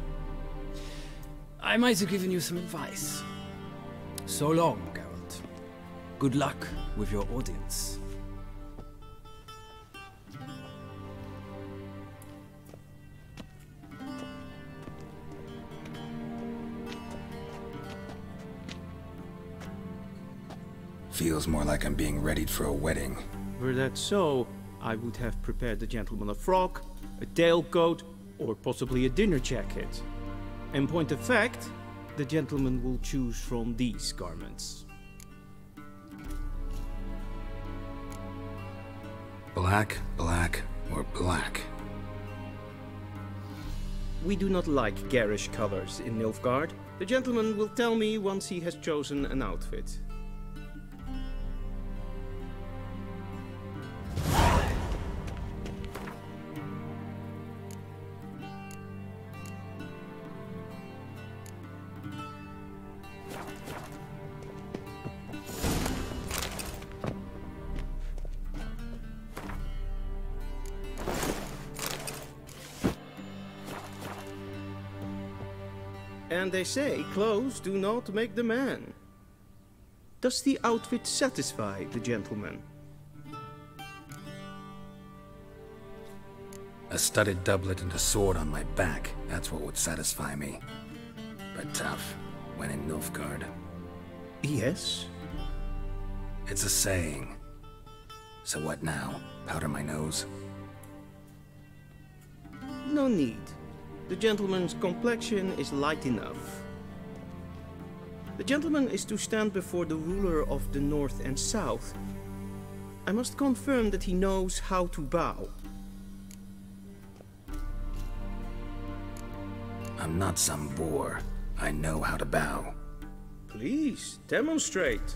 I might have given you some advice. So long, Geralt. Good luck with your audience. Feels more like I'm being readied for a wedding. Were that so, I would have prepared the gentleman a frock, a tailcoat, or possibly a dinner jacket. In point of fact, the gentleman will choose from these garments. Black, black, or black? We do not like garish colors in Nilfgaard. The gentleman will tell me once he has chosen an outfit. And they say clothes do not make the man. Does the outfit satisfy the gentleman? A studded doublet and a sword on my back, that's what would satisfy me. But tough, when in Nilfgaard. Yes? It's a saying. So what now? Powder my nose? No need. The gentleman's complexion is light enough. The gentleman is to stand before the ruler of the North and South. I must confirm that he knows how to bow. I'm not some boor. I know how to bow. Please, demonstrate.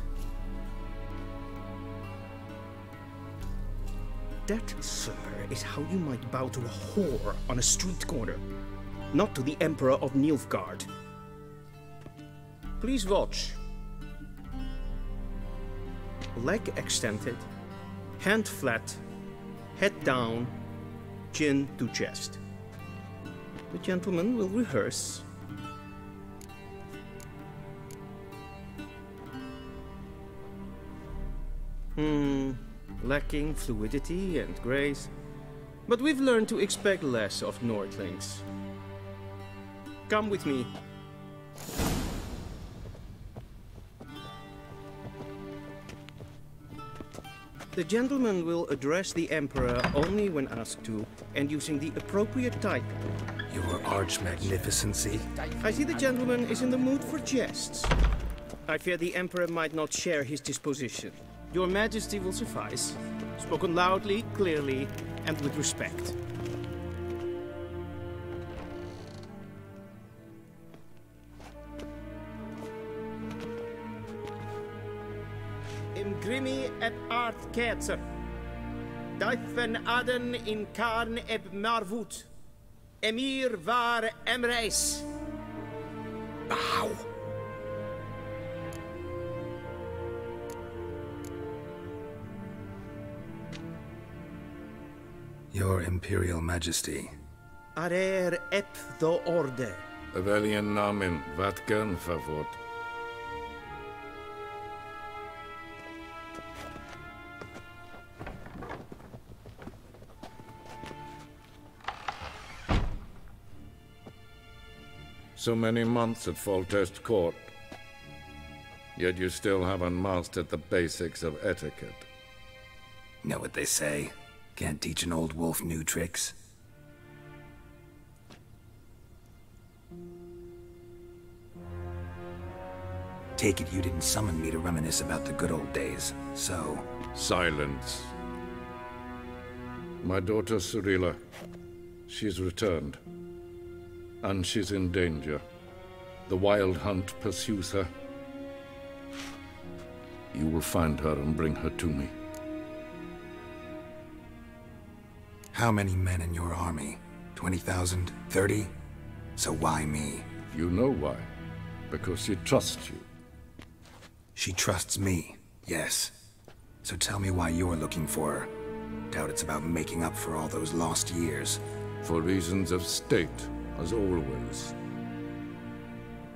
That, sir, is how you might bow to a whore on a street corner. Not to the Emperor of Nilfgaard. Please watch. Leg extended, hand flat, head down, chin to chest. The gentleman will rehearse. Lacking fluidity and grace. But we've learned to expect less of Nordlings. Come with me. The gentleman will address the Emperor only when asked to, and using the appropriate type. Your Arch-Magnificency? I see the gentleman is in the mood for jests. I fear the Emperor might not share his disposition. Your Majesty will suffice. Spoken loudly, clearly, and with respect. Imgrimi et art ketzer. Daifen Aden in Karn eb Marvut. Emir var Emreis. Ow! Your Imperial Majesty. Arer ep do orde. Welchen Namen, wat gern verwort? So many months at Foltest Court. Yet you still haven't mastered the basics of etiquette. Know what they say? Can't teach an old wolf new tricks. Take it you didn't summon me to reminisce about the good old days, so... Silence. My daughter Cirilla, she's returned. And she's in danger. The Wild Hunt pursues her. You will find her and bring her to me. How many men in your army? 20,000? 30? So why me? You know why. Because she trusts you. She trusts me, yes. So tell me why you're looking for her. Doubt it's about making up for all those lost years. For reasons of state, as always.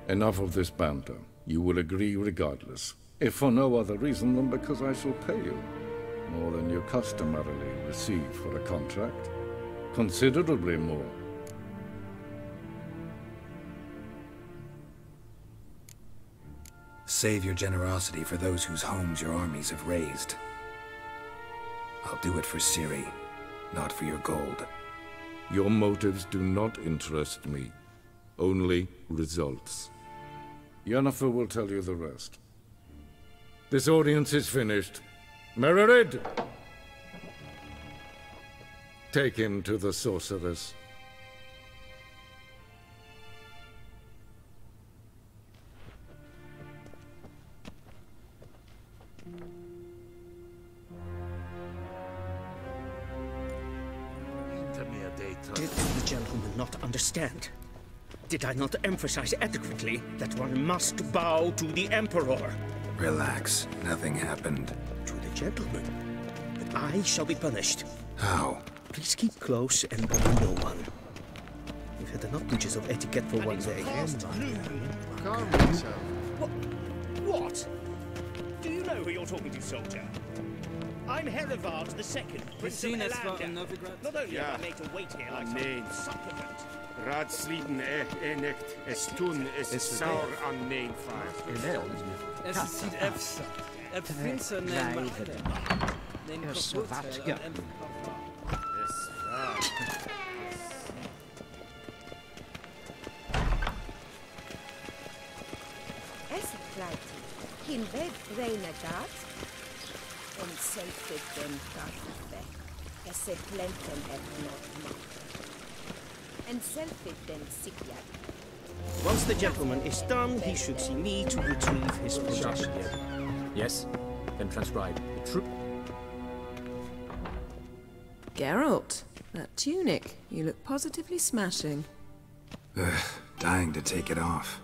Enough of this banter. You will agree regardless. If for no other reason than because I shall pay you. More than you customarily receive for a contract. Considerably more. Save your generosity for those whose homes your armies have razed. I'll do it for Ciri, not for your gold. Your motives do not interest me. Only results. Yennefer will tell you the rest. This audience is finished. Mererid! Take him to the sorceress. Did the gentleman not understand? Did I not emphasize adequately that one must bow to the Emperor? Relax. Nothing happened. To the gentleman. But I shall be punished. How? Please keep close and bother no one. We've had enough breaches of etiquette for one day. Calm yourself. What? Do you know who you're talking to, soldier? I'm Herivard II, Prince of Elander. Not only am I made to wait here like some supplement. Raadsliden nicht, es tun, es saur an nein Es sieht efter. Finster neem Es bleibt hinweg vreine dat en selfie den kaffe. Es se plenten not and selfie den sikjad. Once the gentleman is done, he should see me to retrieve his possessions. Yes? Then transcribe. The troop. Geralt, that tunic. You look positively smashing. Ugh, dying to take it off.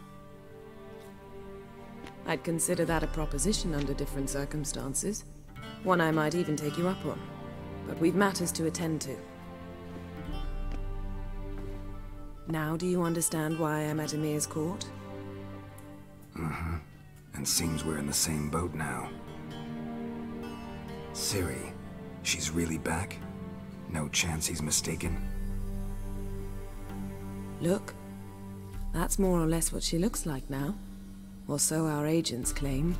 I'd consider that a proposition under different circumstances. One I might even take you up on. But we've matters to attend to. Now do you understand why I'm at Emir's court? Mm-hmm. And seems we're in the same boat now. Ciri, she's really back? No chance he's mistaken? Look. That's more or less what she looks like now. Or so our agents claim.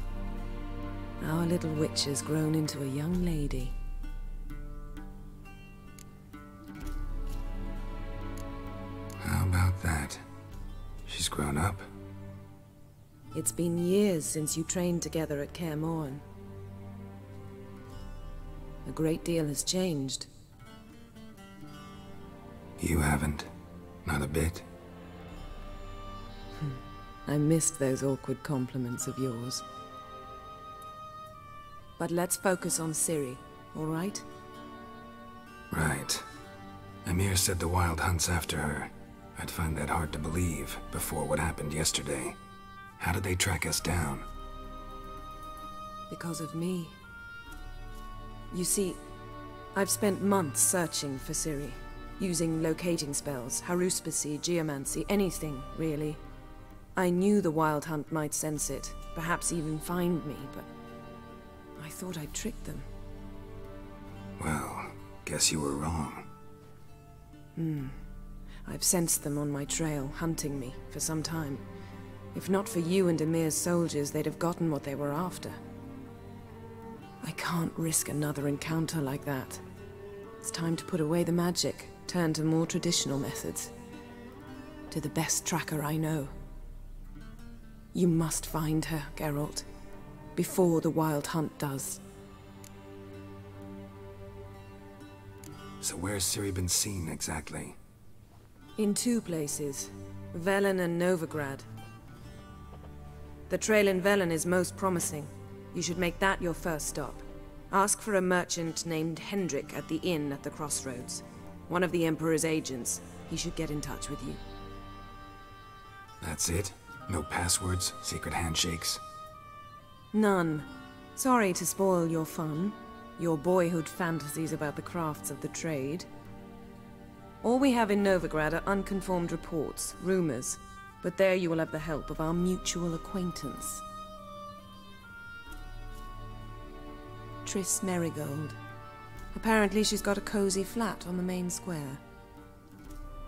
Our little witch has grown into a young lady. How about that? She's grown up. It's been years since you trained together at Kaer Morhen. A great deal has changed. You haven't. Not a bit. I missed those awkward compliments of yours. But let's focus on Ciri, all right? Right. Emir said the Wild Hunt's after her. I'd find that hard to believe before what happened yesterday. How did they track us down? Because of me. You see, I've spent months searching for Ciri, using locating spells, haruspicy, geomancy, anything, really. I knew the Wild Hunt might sense it, perhaps even find me, but I thought I'd tricked them. Well, guess you were wrong. I've sensed them on my trail, hunting me, for some time. If not for you and Emir's soldiers, they'd have gotten what they were after. I can't risk another encounter like that. It's time to put away the magic, turn to more traditional methods. To the best tracker I know. You must find her, Geralt, before the Wild Hunt does. So where's Ciri been seen exactly? In 2 places, Velen and Novigrad. The trail in Velen is most promising. You should make that your first stop. Ask for a merchant named Hendrik at the inn at the crossroads. One of the Emperor's agents. He should get in touch with you. That's it? No passwords, secret handshakes? None. Sorry to spoil your fun. Your boyhood fantasies about the crafts of the trade. All we have in Novigrad are unconfirmed reports, rumors. But there you will have the help of our mutual acquaintance. Triss Merigold. Apparently she's got a cozy flat on the main square.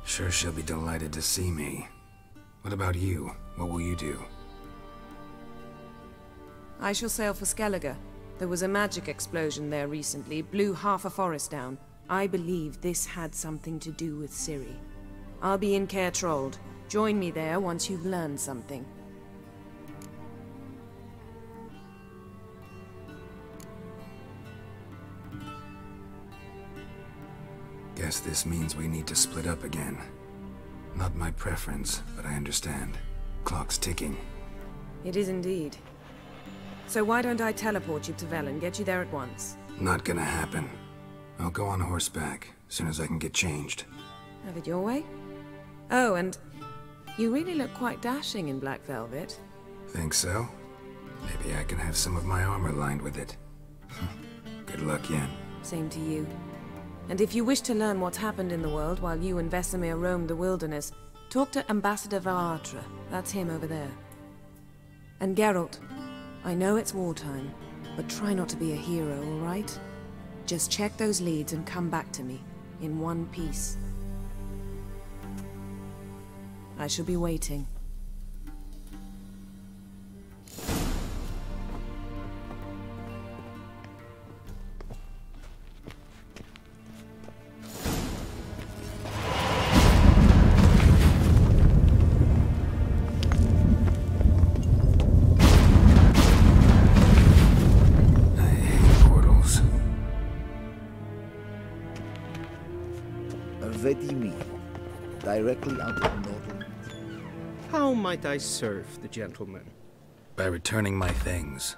Sure she'll be delighted to see me. What about you? What will you do? I shall sail for Skellige. There was a magic explosion there recently, blew half a forest down. I believe this had something to do with Ciri. I'll be in Caer Trolde. Join me there once you've learned something. Guess this means we need to split up again. Not my preference, but I understand. Clock's ticking. It is indeed. So why don't I teleport you to Velen, get you there at once? Not gonna happen. I'll go on horseback, as soon as I can get changed. Have it your way? Oh, and you really look quite dashing in black velvet. Think so? Maybe I can have some of my armor lined with it. Good luck, Yen. Same to you. And if you wish to learn what's happened in the world while you and Vesemir roamed the wilderness, talk to Ambassador Varatra. That's him over there. And Geralt, I know it's wartime, but try not to be a hero, all right? Just check those leads and come back to me, in one piece. I shall be waiting. Vedi mio, directly out of Northland. How might I serve the gentleman? By returning my things.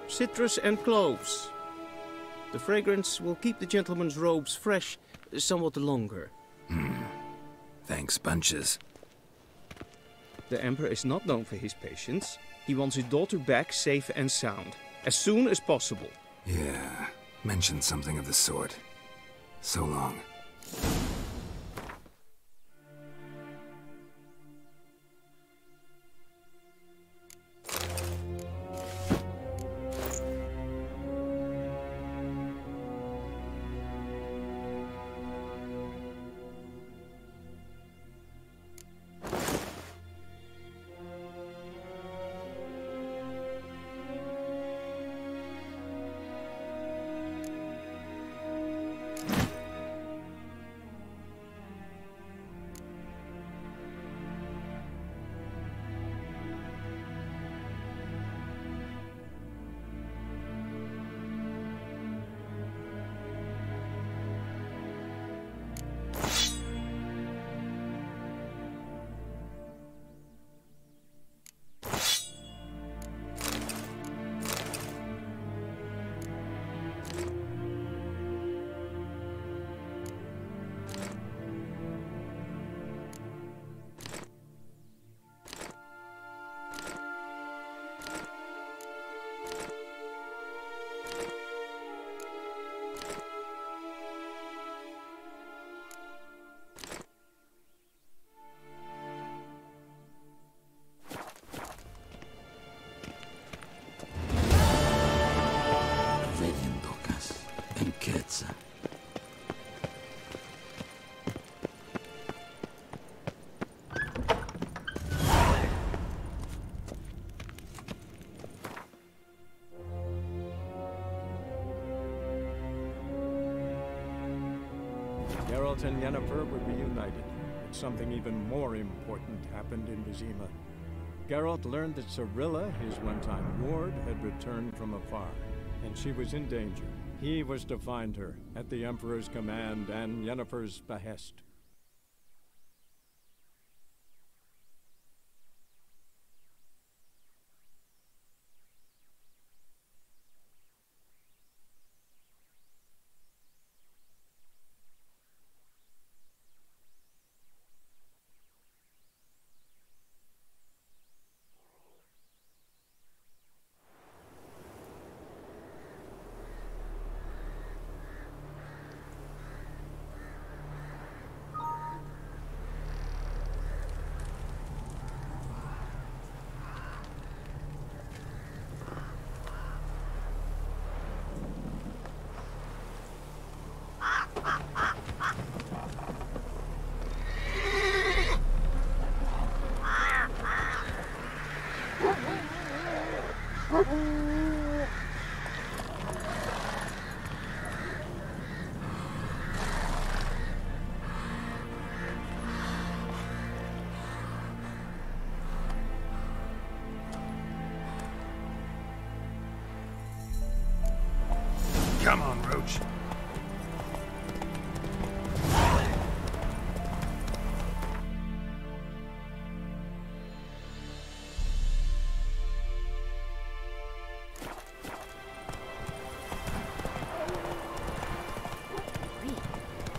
Citrus and cloves. The fragrance will keep the gentleman's robes fresh somewhat longer. Thanks, bunches. The Emperor is not known for his patience. He wants his daughter back safe and sound, as soon as possible. Yeah, mentioned something of the sort. So long. Geralt and Yennefer were reunited, but something even more important happened in Vizima. Geralt learned that Cirilla, his one-time ward, had returned from afar, and she was in danger. He was to find her, at the Emperor's command and Yennefer's behest. Come on, Roach.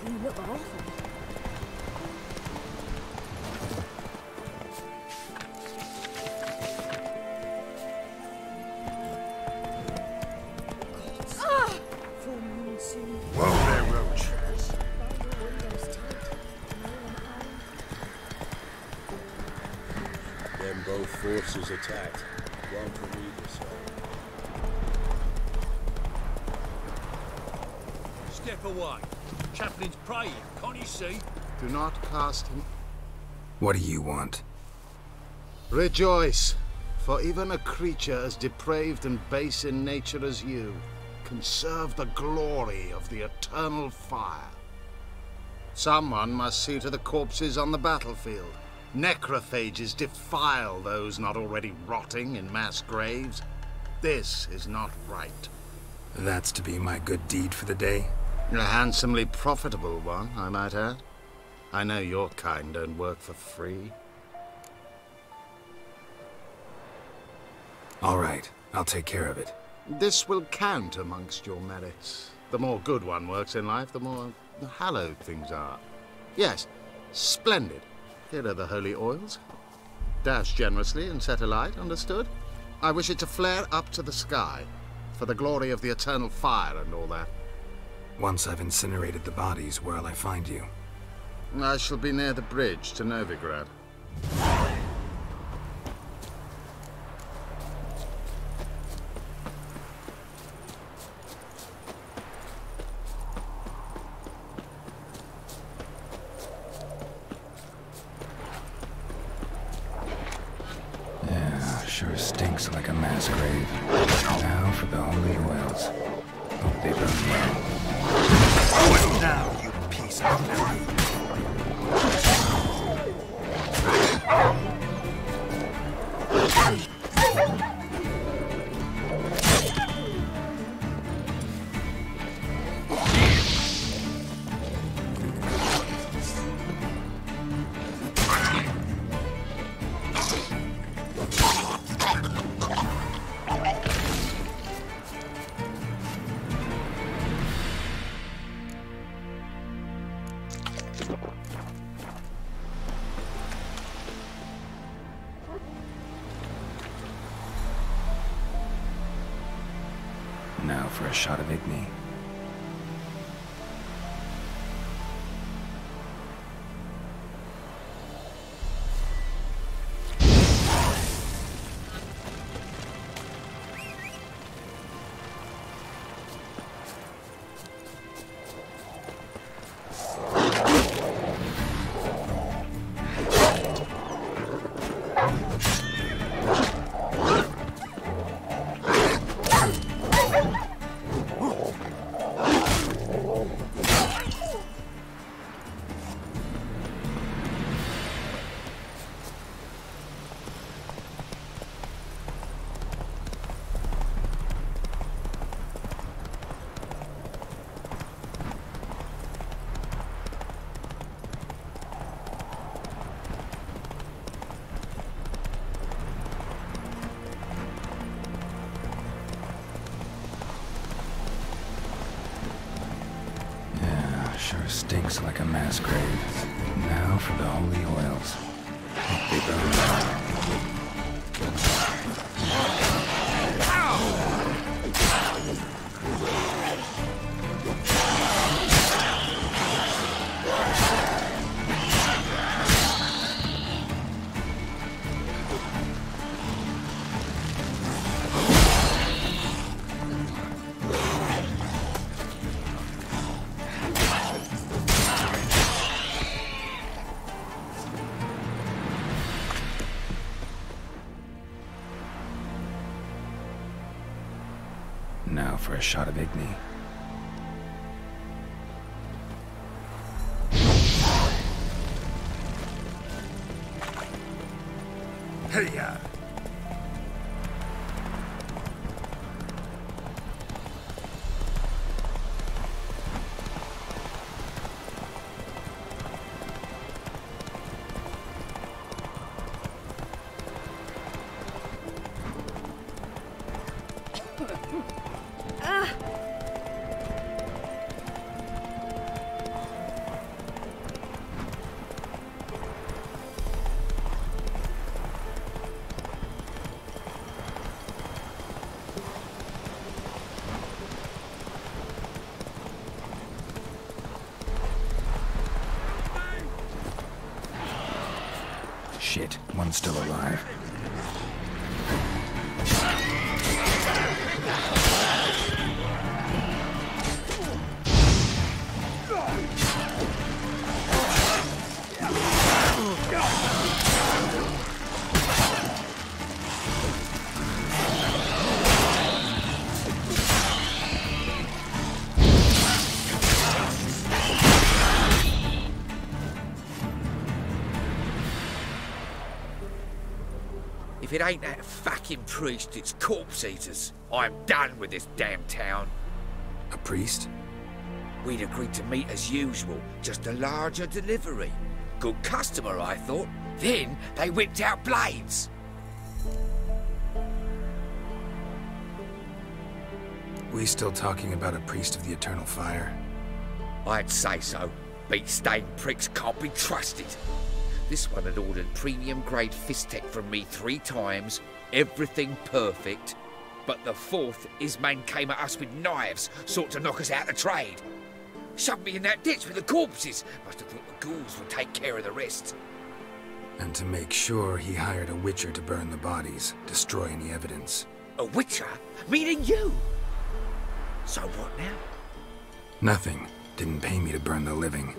You look awful. Whoa there, Roach. Then both forces attacked. One from either side. Step away. Chaplain's praying, can't you see? Do not cast him. What do you want? Rejoice, for even a creature as depraved and base in nature as you can serve the glory of the eternal fire. Someone must see to the corpses on the battlefield. Necrophages defile those not already rotting in mass graves. This is not right. That's to be my good deed for the day? A handsomely profitable one, I might add. I know your kind don't work for free. All right, I'll take care of it. This will count amongst your merits. The more good one works in life, the more hallowed things are. Yes, splendid. Here are the holy oils. Dash generously and set alight, understood? I wish it to flare up to the sky, for the glory of the eternal fire and all that. Once I've incinerated the bodies, where'll I find you? I shall be near the bridge to Novigrad. Yeah, sure stinks like a mass grave. Now for the holy oils. Hope they burn well. What now, you piece of filth? Now for a shot of Igni. stinks like a mass grave. Now for the holy oils. Hope they burn well. Now for a shot of Igni. Hey-ya! Shit, one's still alive. If it ain't that fucking priest, it's corpse eaters. I'm done with this damn town. A priest? We'd agreed to meet as usual, just a larger delivery. Good customer, I thought. Then they whipped out blades. We still talking about a priest of the Eternal Fire? I'd say so. Beat-stained pricks can't be trusted. This one had ordered premium-grade fist-tech from me 3 times, everything perfect. But the 4th, his man came at us with knives, sought to knock us out of trade. Shoved me in that ditch with the corpses. Must have thought the ghouls would take care of the rest. And to make sure, he hired a witcher to burn the bodies, destroy any evidence. A witcher? Meaning you? So what now? Nothing. Didn't pay me to burn the living.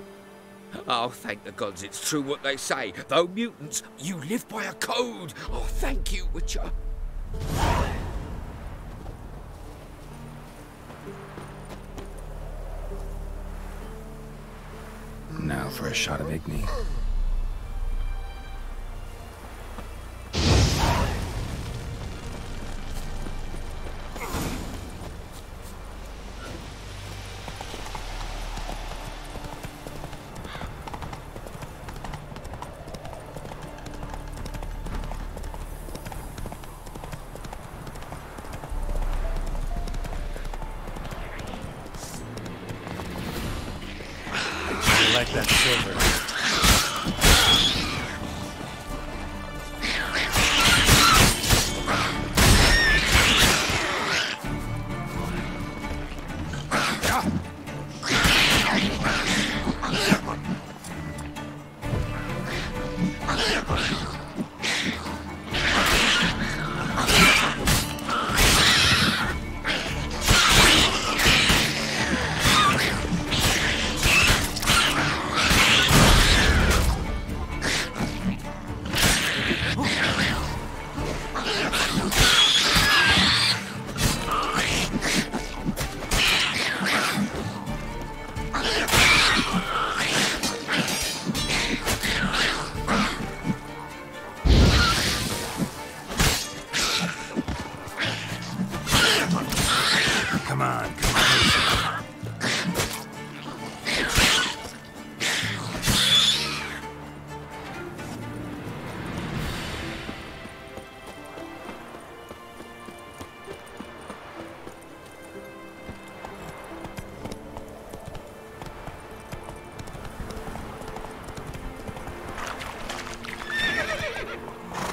Oh, thank the gods it's true what they say. Though mutants, you live by a code. Oh, thank you, Witcher. Now for a shot of Igni. Like that silver.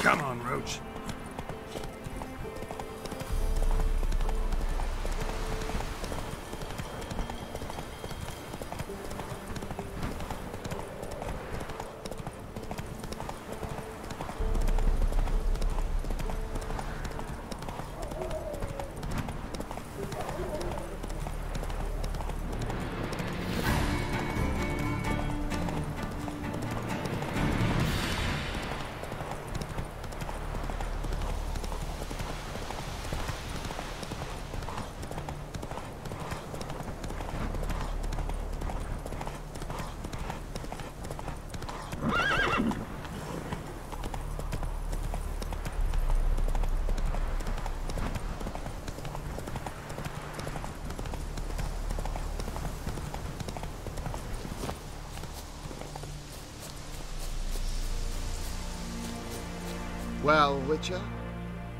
Come on, Roach. Well, Witcher,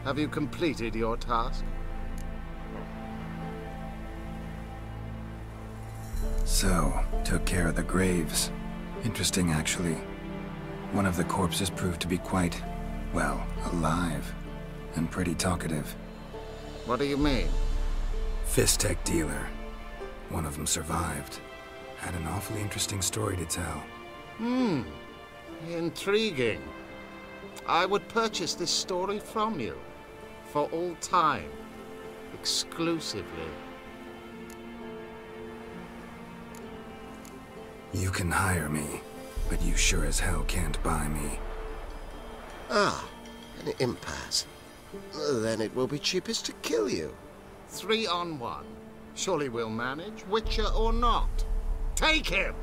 have you completed your task? So, took care of the graves. Interesting, actually. One of the corpses proved to be quite, well, alive. And pretty talkative. What do you mean? Fistech dealer. One of them survived. Had an awfully interesting story to tell. Intriguing. I would purchase this story from you. For all time. Exclusively. You can hire me, but you sure as hell can't buy me. Ah, an impasse. Then it will be cheapest to kill you. 3 on 1. Surely we'll manage, Witcher or not. Take him!